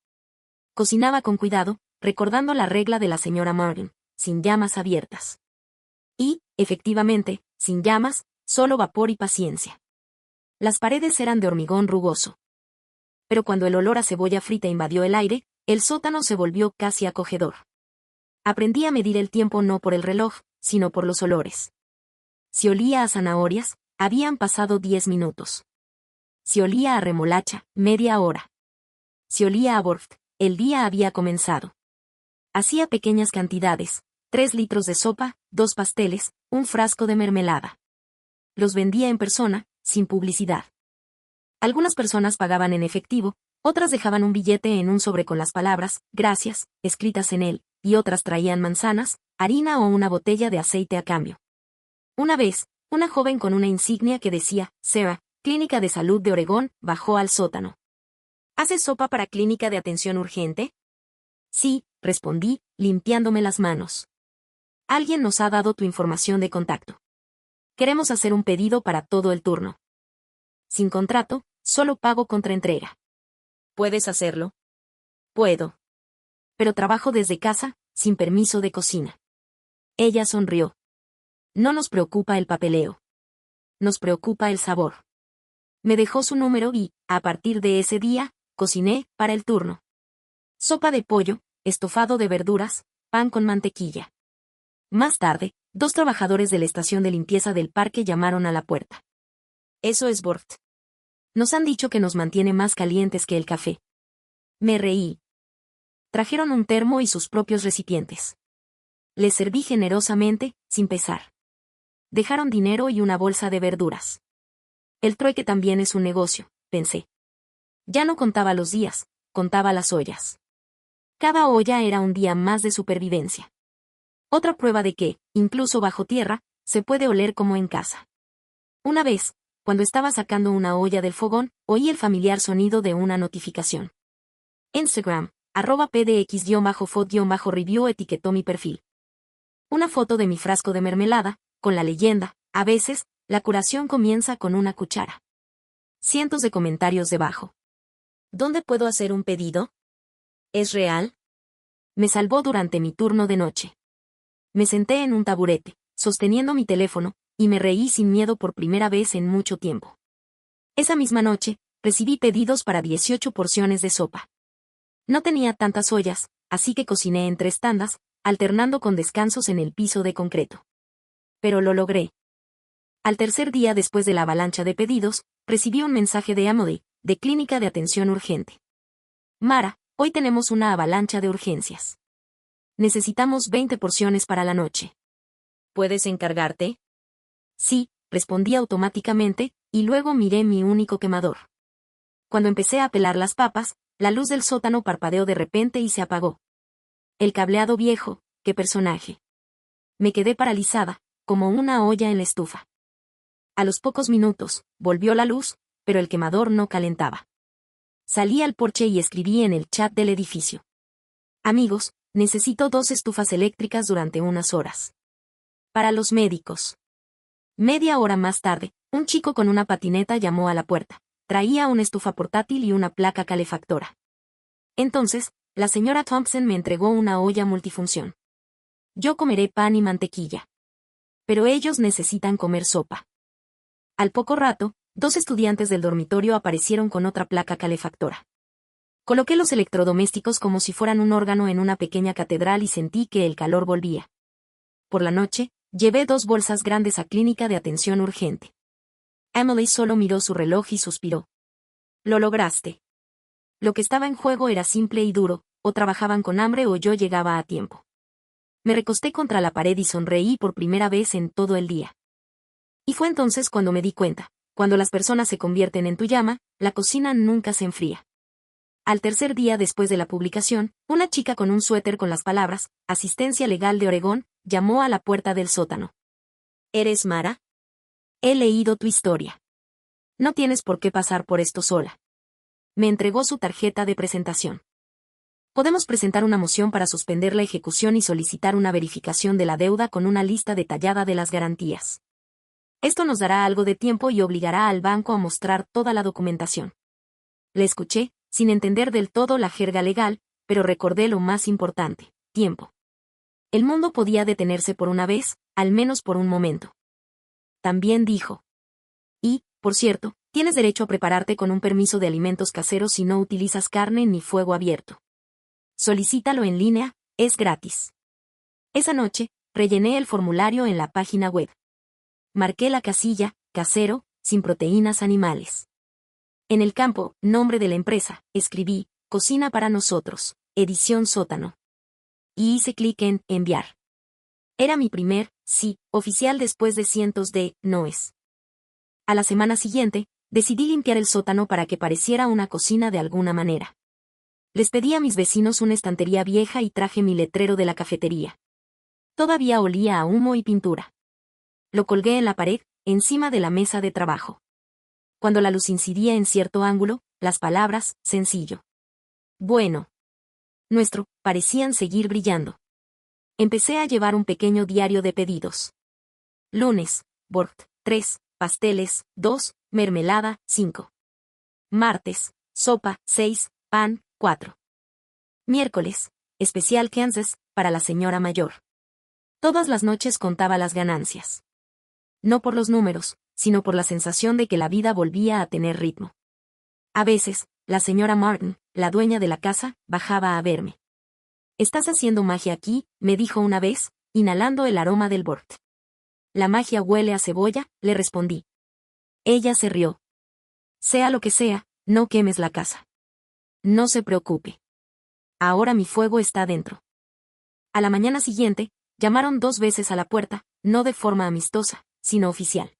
Cocinaba con cuidado, recordando la regla de la señora Martin, sin llamas abiertas. Y, efectivamente, sin llamas, solo vapor y paciencia. Las paredes eran de hormigón rugoso. Pero cuando el olor a cebolla frita invadió el aire, el sótano se volvió casi acogedor. Aprendí a medir el tiempo no por el reloj, sino por los olores. Si olía a zanahorias, habían pasado 10 minutos. Si olía a remolacha, media hora. Si olía a Borft, el día había comenzado. Hacía pequeñas cantidades, 3 litros de sopa, 2 pasteles, un frasco de mermelada. Los vendía en persona, sin publicidad. Algunas personas pagaban en efectivo, otras dejaban un billete en un sobre con las palabras, gracias, escritas en él, y otras traían manzanas, harina o una botella de aceite a cambio. Una vez, una joven con una insignia que decía, Sarah, Clínica de Salud de Oregón, bajó al sótano. ¿Haces sopa para clínica de atención urgente? Sí, respondí, limpiándome las manos. Alguien nos ha dado tu información de contacto. Queremos hacer un pedido para todo el turno. Sin contrato, solo pago contra entrega. ¿Puedes hacerlo? Puedo. Pero trabajo desde casa, sin permiso de cocina. Ella sonrió. No nos preocupa el papeleo. Nos preocupa el sabor. Me dejó su número y, a partir de ese día, cociné para el turno. Sopa de pollo, estofado de verduras, pan con mantequilla. Más tarde, 2 trabajadores de la estación de limpieza del parque llamaron a la puerta. Eso es Bort. Nos han dicho que nos mantiene más calientes que el café. Me reí. Trajeron un termo y sus propios recipientes. Les serví generosamente, sin pesar. Dejaron dinero y una bolsa de verduras. El trueque también es un negocio, pensé. Ya no contaba los días, contaba las ollas. Cada olla era un día más de supervivencia. Otra prueba de que, incluso bajo tierra, se puede oler como en casa. Una vez, cuando estaba sacando una olla del fogón, oí el familiar sonido de una notificación. Instagram, @pdx_fod_review etiquetó mi perfil. Una foto de mi frasco de mermelada, con la leyenda, a veces, la curación comienza con una cuchara. Cientos de comentarios debajo. ¿Dónde puedo hacer un pedido? ¿Es real? Me salvó durante mi turno de noche. Me senté en un taburete, sosteniendo mi teléfono, y me reí sin miedo por primera vez en mucho tiempo. Esa misma noche, recibí pedidos para 18 porciones de sopa. No tenía tantas ollas, así que cociné en 3 tandas, alternando con descansos en el piso de concreto. Pero lo logré. Al tercer día después de la avalancha de pedidos, recibí un mensaje de Emily, de Clínica de Atención Urgente. Mara, hoy tenemos una avalancha de urgencias. Necesitamos 20 porciones para la noche. ¿Puedes encargarte? Sí, respondí automáticamente, y luego miré mi único quemador. Cuando empecé a pelar las papas, la luz del sótano parpadeó de repente y se apagó. El cableado viejo, qué personaje. Me quedé paralizada, como una olla en la estufa. A los pocos minutos, volvió la luz, pero el quemador no calentaba. Salí al porche y escribí en el chat del edificio. Amigos, necesito 2 estufas eléctricas durante unas horas. Para los médicos. Media hora más tarde, un chico con una patineta llamó a la puerta. Traía una estufa portátil y una placa calefactora. Entonces, la señora Thompson me entregó una olla multifunción. Yo comeré pan y mantequilla. Pero ellos necesitan comer sopa. Al poco rato, 2 estudiantes del dormitorio aparecieron con otra placa calefactora. Coloqué los electrodomésticos como si fueran un órgano en una pequeña catedral y sentí que el calor volvía. Por la noche, llevé 2 bolsas grandes a Clínica de Atención Urgente. Emily solo miró su reloj y suspiró. Lo lograste. Lo que estaba en juego era simple y duro, o trabajaban con hambre o yo llegaba a tiempo. Me recosté contra la pared y sonreí por primera vez en todo el día. Y fue entonces cuando me di cuenta, cuando las personas se convierten en tu llama, la cocina nunca se enfría. Al tercer día después de la publicación, una chica con un suéter con las palabras, Asistencia Legal de Oregón, llamó a la puerta del sótano. ¿Eres Mara? He leído tu historia. No tienes por qué pasar por esto sola. Me entregó su tarjeta de presentación. Podemos presentar una moción para suspender la ejecución y solicitar una verificación de la deuda con una lista detallada de las garantías. Esto nos dará algo de tiempo y obligará al banco a mostrar toda la documentación. Le escuché, sin entender del todo la jerga legal, pero recordé lo más importante, tiempo. El mundo podía detenerse por una vez, al menos por un momento. También dijo. Y, por cierto, tienes derecho a prepararte con un permiso de alimentos caseros si no utilizas carne ni fuego abierto. Solicítalo en línea, es gratis. Esa noche, rellené el formulario en la página web. Marqué la casilla, casero, sin proteínas animales. En el campo, nombre de la empresa, escribí, Cocina para nosotros, edición sótano. Y hice clic en enviar. Era mi primer, sí, oficial después de cientos de noes. A la semana siguiente, decidí limpiar el sótano para que pareciera una cocina de alguna manera. Les pedí a mis vecinos una estantería vieja y traje mi letrero de la cafetería. Todavía olía a humo y pintura. Lo colgué en la pared, encima de la mesa de trabajo. Cuando la luz incidía en cierto ángulo, las palabras, sencillo. Bueno. Nuestro, parecían seguir brillando. Empecé a llevar un pequeño diario de pedidos. Lunes, bort, 3, pasteles, 2, mermelada, 5. Martes, sopa, 6, pan, 4. Miércoles, especial Kansas, para la señora mayor. Todas las noches contaba las ganancias. No por los números, sino por la sensación de que la vida volvía a tener ritmo. A veces, la señora Martin, la dueña de la casa, bajaba a verme. «¿Estás haciendo magia aquí?», me dijo una vez, inhalando el aroma del bort. «La magia huele a cebolla», le respondí. Ella se rió. «Sea lo que sea, no quemes la casa. No se preocupe. Ahora mi fuego está dentro». A la mañana siguiente, llamaron 2 veces a la puerta, no de forma amistosa, sino oficial.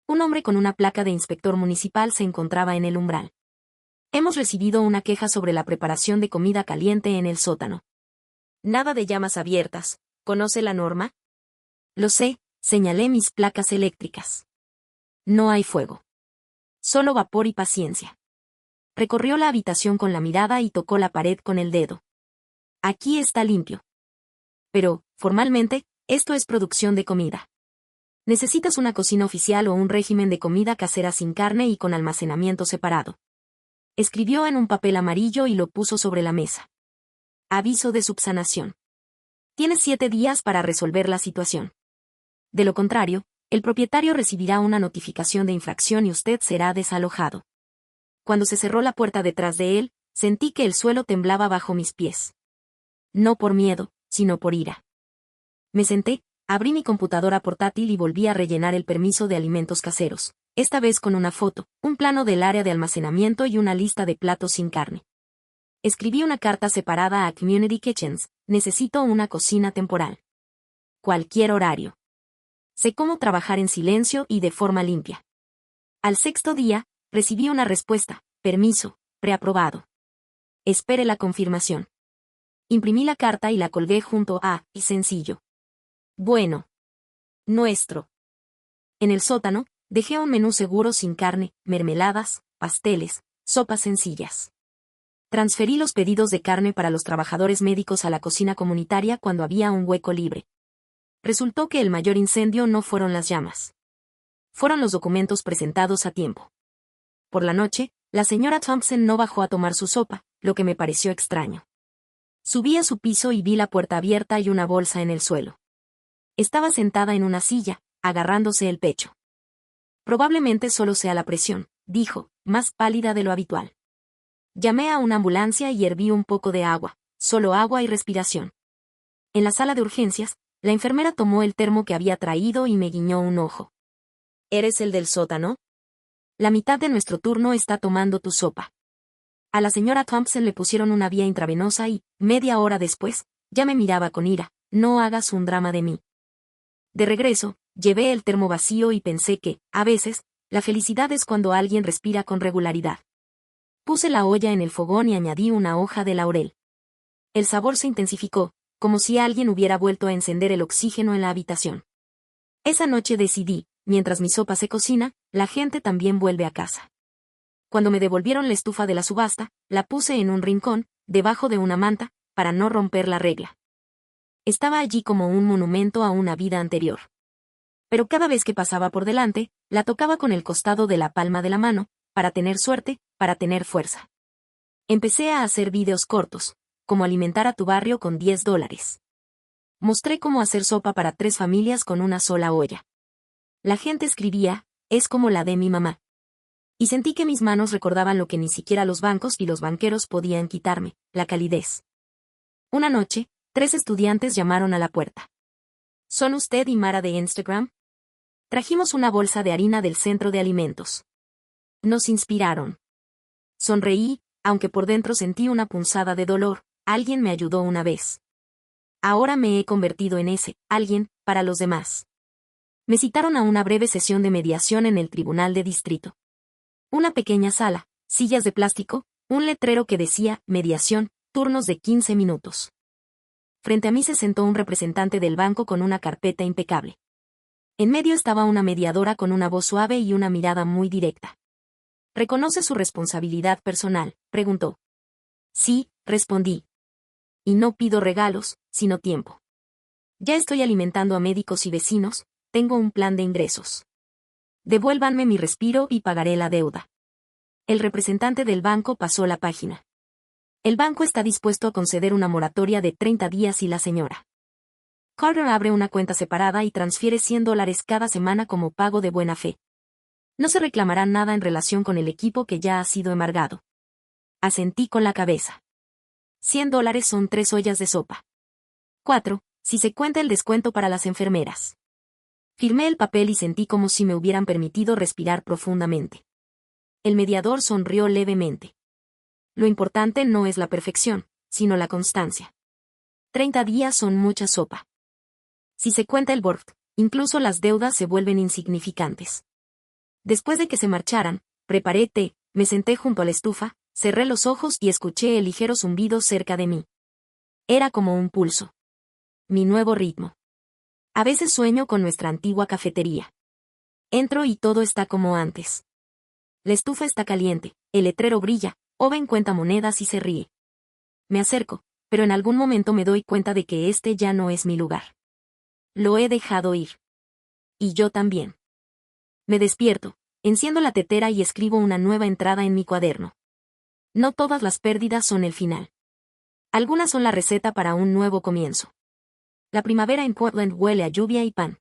Un hombre con una placa de inspector municipal se encontraba en el umbral. «Hemos recibido una queja sobre la preparación de comida caliente en el sótano. Nada de llamas abiertas. ¿Conoce la norma?» «Lo sé», señalé mis placas eléctricas. «No hay fuego. Solo vapor y paciencia». Recorrió la habitación con la mirada y tocó la pared con el dedo. «Aquí está limpio. Pero, formalmente, esto es producción de comida. Necesitas una cocina oficial o un régimen de comida casera sin carne y con almacenamiento separado». Escribió en un papel amarillo y lo puso sobre la mesa. Aviso de subsanación. Tienes 7 días para resolver la situación. De lo contrario, el propietario recibirá una notificación de infracción y usted será desalojado. Cuando se cerró la puerta detrás de él, sentí que el suelo temblaba bajo mis pies. No por miedo, sino por ira. Me senté, abrí mi computadora portátil y volví a rellenar el permiso de alimentos caseros, esta vez con una foto, un plano del área de almacenamiento y una lista de platos sin carne. Escribí una carta separada a Community Kitchens, necesito una cocina temporal. Cualquier horario. Sé cómo trabajar en silencio y de forma limpia. Al 6º día, recibí una respuesta, permiso, preaprobado. Espere la confirmación. Imprimí la carta y la colgué junto a, y sencillo. Bueno. Nuestro. En el sótano, dejé un menú seguro sin carne, mermeladas, pasteles, sopas sencillas. Transferí los pedidos de carne para los trabajadores médicos a la cocina comunitaria cuando había un hueco libre. Resultó que el mayor incendio no fueron las llamas. Fueron los documentos presentados a tiempo. Por la noche, la señora Thompson no bajó a tomar su sopa, lo que me pareció extraño. Subí a su piso y vi la puerta abierta y una bolsa en el suelo. Estaba sentada en una silla, agarrándose el pecho. Probablemente solo sea la presión, dijo, más pálida de lo habitual. Llamé a una ambulancia y herví un poco de agua, solo agua y respiración. En la sala de urgencias, la enfermera tomó el termo que había traído y me guiñó un ojo. ¿Eres el del sótano? La mitad de nuestro turno está tomando tu sopa. A la señora Thompson le pusieron una vía intravenosa y, media hora después, ya me miraba con ira, no hagas un drama de mí. De regreso, llevé el termo vacío y pensé que, a veces, la felicidad es cuando alguien respira con regularidad. Puse la olla en el fogón y añadí una hoja de laurel. El sabor se intensificó, como si alguien hubiera vuelto a encender el oxígeno en la habitación. Esa noche decidí, mientras mi sopa se cocina, la gente también vuelve a casa. Cuando me devolvieron la estufa de la subasta, la puse en un rincón, debajo de una manta, para no romper la regla. Estaba allí como un monumento a una vida anterior. Pero cada vez que pasaba por delante, la tocaba con el costado de la palma de la mano, para tener suerte, para tener fuerza. Empecé a hacer vídeos cortos, como alimentar a tu barrio con $10. Mostré cómo hacer sopa para 3 familias con una sola olla. La gente escribía, es como la de mi mamá. Y sentí que mis manos recordaban lo que ni siquiera los bancos y los banqueros podían quitarme, la calidez. Una noche, 3 estudiantes llamaron a la puerta. ¿Son usted y Mara de Instagram? Trajimos una bolsa de harina del centro de alimentos. Nos inspiraron. Sonreí, aunque por dentro sentí una punzada de dolor, alguien me ayudó una vez. Ahora me he convertido en ese, alguien, para los demás. Me citaron a una breve sesión de mediación en el tribunal de distrito. Una pequeña sala, sillas de plástico, un letrero que decía, mediación, turnos de 15 minutos. Frente a mí se sentó un representante del banco con una carpeta impecable. En medio estaba una mediadora con una voz suave y una mirada muy directa. ¿Reconoce su responsabilidad personal?, preguntó. Sí, respondí. Y no pido regalos, sino tiempo. Ya estoy alimentando a médicos y vecinos, tengo un plan de ingresos. Devuélvanme mi respiro y pagaré la deuda. El representante del banco pasó la página. El banco está dispuesto a conceder una moratoria de 30 días y la señora Carter abre una cuenta separada y transfiere $100 cada semana como pago de buena fe. No se reclamará nada en relación con el equipo que ya ha sido embargado. Asentí con la cabeza. $100 son 3 ollas de sopa. 4, si se cuenta el descuento para las enfermeras. Firmé el papel y sentí como si me hubieran permitido respirar profundamente. El mediador sonrió levemente. Lo importante no es la perfección, sino la constancia. 30 días son mucha sopa. Si se cuenta el board, incluso las deudas se vuelven insignificantes. Después de que se marcharan, preparé té, me senté junto a la estufa, cerré los ojos y escuché el ligero zumbido cerca de mí. Era como un pulso. Mi nuevo ritmo. A veces sueño con nuestra antigua cafetería. Entro y todo está como antes. La estufa está caliente, el letrero brilla, Owen cuenta monedas y se ríe. Me acerco, pero en algún momento me doy cuenta de que este ya no es mi lugar. Lo he dejado ir. Y yo también. Me despierto, enciendo la tetera y escribo una nueva entrada en mi cuaderno. No todas las pérdidas son el final. Algunas son la receta para un nuevo comienzo. La primavera en Portland huele a lluvia y pan.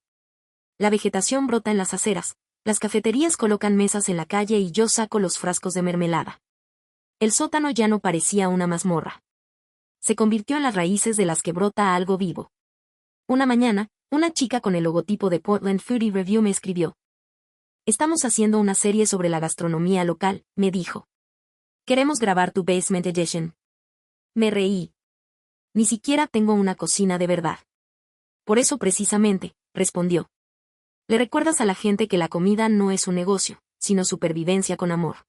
La vegetación brota en las aceras, las cafeterías colocan mesas en la calle y yo saco los frascos de mermelada. El sótano ya no parecía una mazmorra. Se convirtió en las raíces de las que brota algo vivo. Una mañana, una chica con el logotipo de Portland Foodie Review me escribió. Estamos haciendo una serie sobre la gastronomía local, me dijo. Queremos grabar tu Basement Edition. Me reí. Ni siquiera tengo una cocina de verdad. Por eso precisamente, respondió. Le recuerdas a la gente que la comida no es un negocio, sino supervivencia con amor.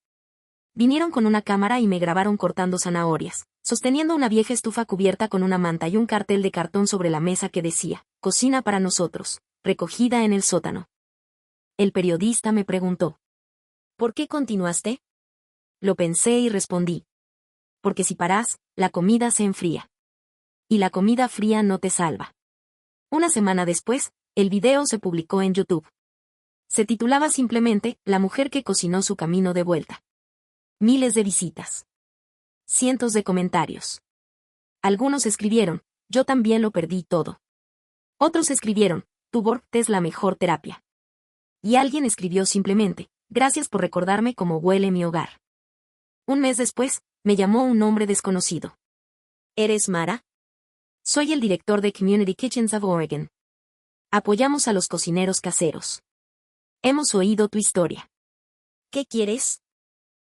Vinieron con una cámara y me grabaron cortando zanahorias, sosteniendo una vieja estufa cubierta con una manta y un cartel de cartón sobre la mesa que decía, cocina para nosotros, recogida en el sótano. El periodista me preguntó. ¿Por qué continuaste? Lo pensé y respondí. Porque si parás, la comida se enfría. Y la comida fría no te salva. Una semana después, el video se publicó en YouTube. Se titulaba simplemente, La mujer que cocinó su camino de vuelta. Miles de visitas. Cientos de comentarios. Algunos escribieron, yo también lo perdí todo. Otros escribieron, tu burp es la mejor terapia. Y alguien escribió simplemente, gracias por recordarme cómo huele mi hogar. Un mes después, me llamó un hombre desconocido. ¿Eres Mara? Soy el director de Community Kitchens of Oregon. Apoyamos a los cocineros caseros. Hemos oído tu historia. ¿Qué quieres?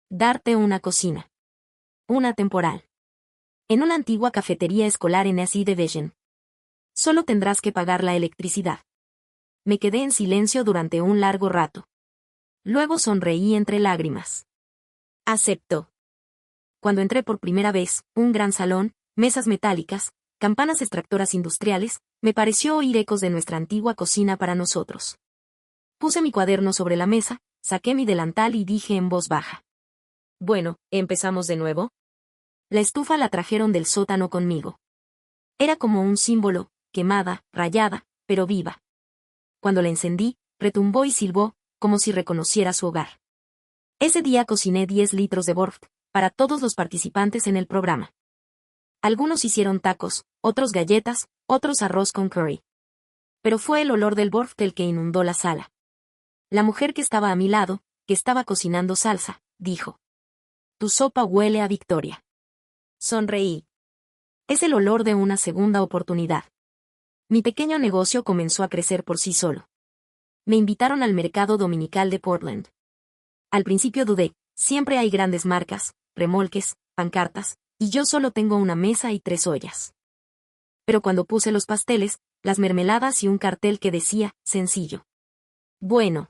Darte una cocina. Una temporal. En una antigua cafetería escolar en East Division. Solo tendrás que pagar la electricidad. Me quedé en silencio durante un largo rato. Luego sonreí entre lágrimas. Aceptó. Cuando entré por primera vez, un gran salón, mesas metálicas, campanas extractoras industriales, me pareció oír ecos de nuestra antigua cocina para nosotros. Puse mi cuaderno sobre la mesa, saqué mi delantal y dije en voz baja. Bueno, ¿empezamos de nuevo? La estufa la trajeron del sótano conmigo. Era como un símbolo, quemada, rayada, pero viva. Cuando la encendí, retumbó y silbó, como si reconociera su hogar. Ese día cociné 10 litros de borft, para todos los participantes en el programa. Algunos hicieron tacos, otros galletas, otros arroz con curry. Pero fue el olor del borft el que inundó la sala. La mujer que estaba a mi lado, que estaba cocinando salsa, dijo. Tu sopa huele a victoria. Sonreí. Es el olor de una segunda oportunidad. Mi pequeño negocio comenzó a crecer por sí solo. Me invitaron al mercado dominical de Portland. Al principio dudé, siempre hay grandes marcas, remolques, pancartas, y yo solo tengo una mesa y 3 ollas. Pero cuando puse los pasteles, las mermeladas y un cartel que decía, sencillo. Bueno.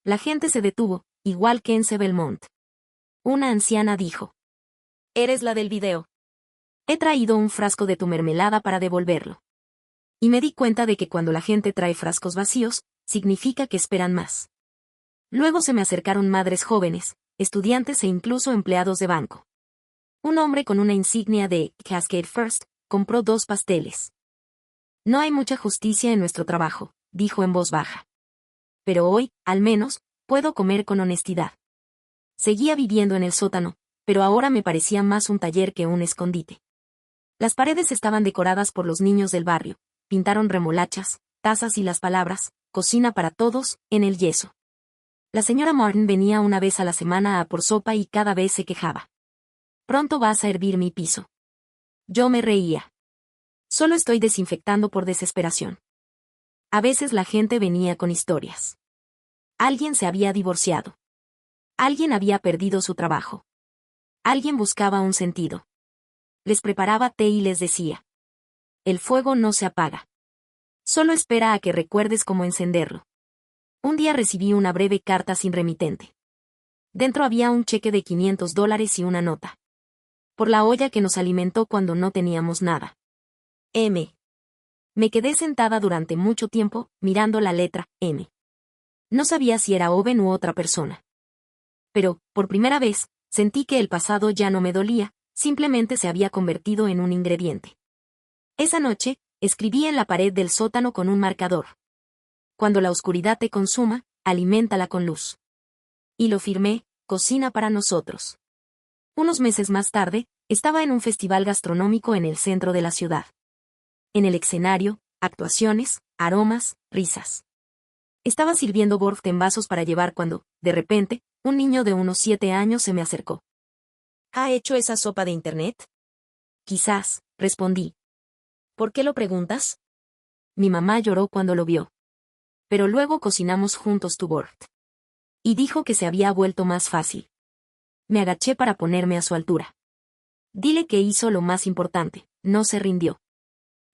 La gente se detuvo, igual que en Belmont. Una anciana dijo. Eres la del video. He traído un frasco de tu mermelada para devolverlo. Y me di cuenta de que cuando la gente trae frascos vacíos, significa que esperan más. Luego se me acercaron madres jóvenes, estudiantes e incluso empleados de banco. Un hombre con una insignia de Cascade First compró 2 pasteles. No hay mucha justicia en nuestro trabajo, dijo en voz baja. Pero hoy, al menos, puedo comer con honestidad. Seguía viviendo en el sótano, pero ahora me parecía más un taller que un escondite. Las paredes estaban decoradas por los niños del barrio, pintaron remolachas, tazas y las palabras, cocina para todos, en el yeso. La señora Martin venía una vez a la semana a por sopa y cada vez se quejaba. Pronto vas a hervir mi piso. Yo me reía. Solo estoy desinfectando por desesperación. A veces la gente venía con historias. Alguien se había divorciado. Alguien había perdido su trabajo. Alguien buscaba un sentido. Les preparaba té y les decía. El fuego no se apaga. Solo espera a que recuerdes cómo encenderlo. Un día recibí una breve carta sin remitente. Dentro había un cheque de $500 y una nota. Por la olla que nos alimentó cuando no teníamos nada. M. Me quedé sentada durante mucho tiempo, mirando la letra M. No sabía si era Owen u otra persona. Pero, por primera vez, sentí que el pasado ya no me dolía, simplemente se había convertido en un ingrediente. Esa noche, escribí en la pared del sótano con un marcador. Cuando la oscuridad te consuma, aliméntala con luz. Y lo firmé, cocina para nosotros. Unos meses más tarde, Estaba en un festival gastronómico en el centro de la ciudad. En el escenario, actuaciones, aromas, risas. Estaba sirviendo Borf en vasos para llevar cuando, de repente, un niño de unos 7 años se me acercó. ¿Ha hecho esa sopa de internet? Quizás, respondí. ¿Por qué lo preguntas? Mi mamá lloró cuando lo vio. Pero luego cocinamos juntos tu Borf. Y dijo que se había vuelto más fácil. Me agaché para ponerme a su altura. Dile que hizo lo más importante, no se rindió.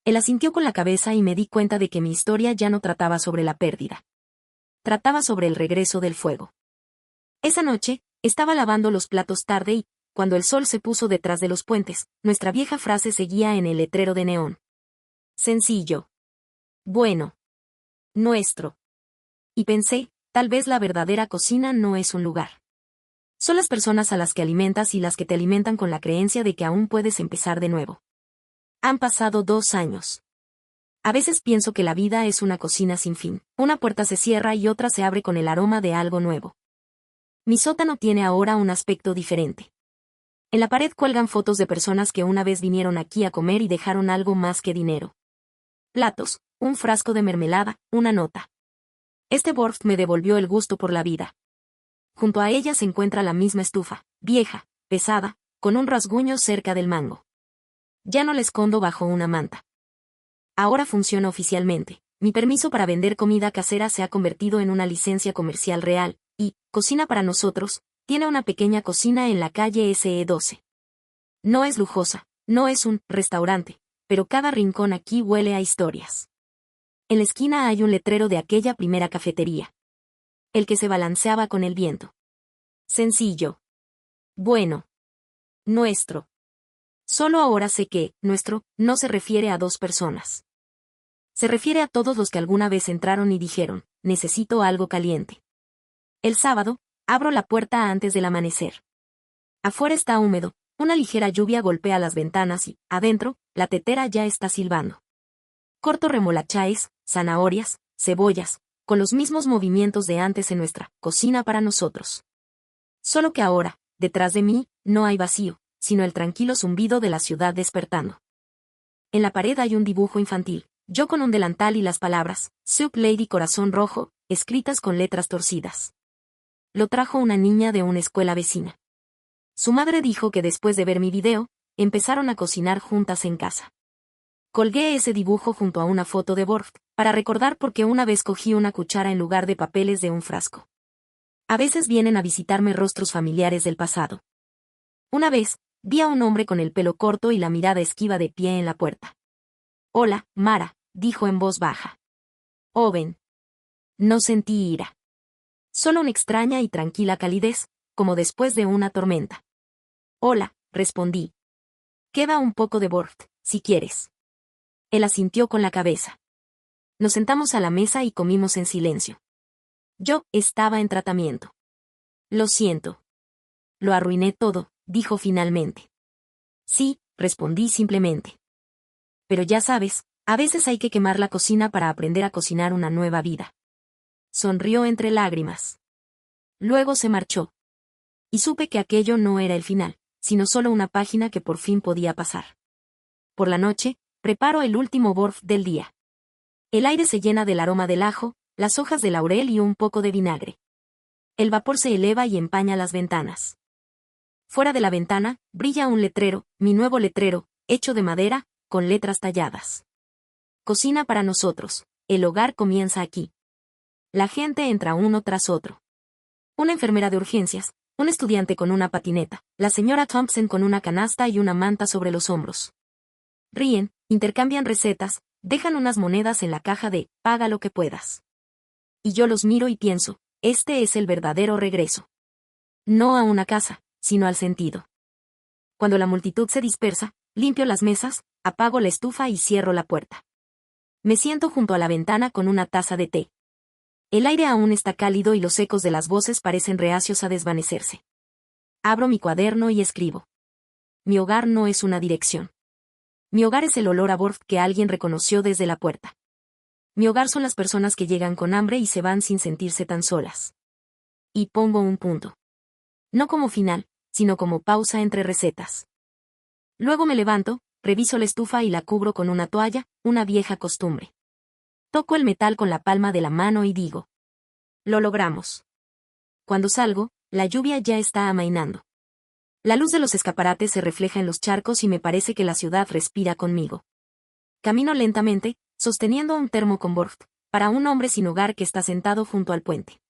Él asintió con la cabeza y me di cuenta de que mi historia ya no trataba sobre la pérdida. Trataba sobre el regreso del fuego. Esa noche, estaba lavando los platos tarde y, cuando el sol se puso detrás de los puentes, nuestra vieja frase seguía en el letrero de neón. Sencillo. Bueno. Nuestro. Y pensé, tal vez la verdadera cocina no es un lugar. Son las personas a las que alimentas y las que te alimentan con la creencia de que aún puedes empezar de nuevo. Han pasado 2 años. A veces pienso que la vida es una cocina sin fin. Una puerta se cierra y otra se abre con el aroma de algo nuevo. Mi sótano tiene ahora un aspecto diferente. En la pared cuelgan fotos de personas que una vez vinieron aquí a comer y dejaron algo más que dinero. Platos, un frasco de mermelada, una nota. Este Borf me devolvió el gusto por la vida. Junto a ella se encuentra la misma estufa, vieja, pesada, con un rasguño cerca del mango. Ya no la escondo bajo una manta. Ahora funciona oficialmente. Mi permiso para vender comida casera se ha convertido en una licencia comercial real, y, Cocina para Nosotros, tiene una pequeña cocina en la calle SE12. No es lujosa, no es un restaurante, pero cada rincón aquí huele a historias. En la esquina hay un letrero de aquella primera cafetería. El que se balanceaba con el viento. Sencillo. Bueno. Nuestro. Solo ahora sé que, nuestro, no se refiere a 2 personas. Se refiere a todos los que alguna vez entraron y dijeron, necesito algo caliente. El sábado, abro la puerta antes del amanecer. Afuera está húmedo, una ligera lluvia golpea las ventanas y, adentro, la tetera ya está silbando. Corto remolacháis, zanahorias, cebollas, con los mismos movimientos de antes en nuestra cocina para nosotros. Solo que ahora, detrás de mí, no hay vacío, sino el tranquilo zumbido de la ciudad despertando. En la pared hay un dibujo infantil, yo con un delantal y las palabras, Soup Lady Corazón Rojo, escritas con letras torcidas. Lo trajo una niña de una escuela vecina. Su madre dijo que después de ver mi video, empezaron a cocinar juntas en casa. Colgué ese dibujo junto a una foto de Borf, para recordar por qué una vez cogí una cuchara en lugar de papeles de un frasco. A veces vienen a visitarme rostros familiares del pasado. Una vez, vi a un hombre con el pelo corto y la mirada esquiva de pie en la puerta. Hola, Mara, dijo en voz baja. Oven. No sentí ira. Solo una extraña y tranquila calidez, como después de una tormenta. Hola, respondí. Queda un poco de Borf, si quieres. Él asintió con la cabeza. Nos sentamos a la mesa y comimos en silencio. Yo estaba en tratamiento. Lo siento. Lo arruiné todo, dijo finalmente. Sí, respondí simplemente. Pero ya sabes, a veces hay que quemar la cocina para aprender a cocinar una nueva vida. Sonrió entre lágrimas. Luego se marchó. Y supe que aquello no era el final, sino solo una página que por fin podía pasar. Por la noche, preparo el último Borf del día. El aire se llena del aroma del ajo, las hojas de laurel y un poco de vinagre. El vapor se eleva y empaña las ventanas. Fuera de la ventana, brilla un letrero, mi nuevo letrero, hecho de madera, con letras talladas. Cocina para nosotros, el hogar comienza aquí. La gente entra uno tras otro. Una enfermera de urgencias, un estudiante con una patineta, la señora Thompson con una canasta y una manta sobre los hombros. Ríen, intercambian recetas, dejan unas monedas en la caja de paga lo que puedas. Y yo los miro y pienso, este es el verdadero regreso. No a una casa, sino al sentido. Cuando la multitud se dispersa, limpio las mesas, apago la estufa y cierro la puerta. Me siento junto a la ventana con una taza de té. El aire aún está cálido y los ecos de las voces parecen reacios a desvanecerse. Abro mi cuaderno y escribo. Mi hogar no es una dirección. Mi hogar es el olor a Borf que alguien reconoció desde la puerta. Mi hogar son las personas que llegan con hambre y se van sin sentirse tan solas. Y pongo un punto. No como final, sino como pausa entre recetas. Luego me levanto, reviso la estufa y la cubro con una toalla, una vieja costumbre. Toco el metal con la palma de la mano y digo: lo logramos. Cuando salgo, la lluvia ya está amainando. La luz de los escaparates se refleja en los charcos y me parece que la ciudad respira conmigo. Camino lentamente, sosteniendo un termo con Borg, para un hombre sin hogar que está sentado junto al puente.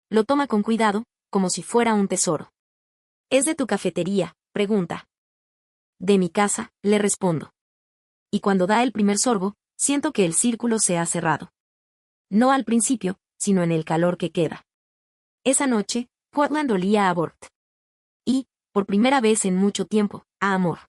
Lo toma con cuidado, como si fuera un tesoro. ¿Es de tu cafetería?, pregunta. De mi casa, le respondo. Y cuando da el primer sorbo, siento que el círculo se ha cerrado. No al principio, sino en el calor que queda. Esa noche, Portland olía a Borg. Y, por primera vez en mucho tiempo, a amor.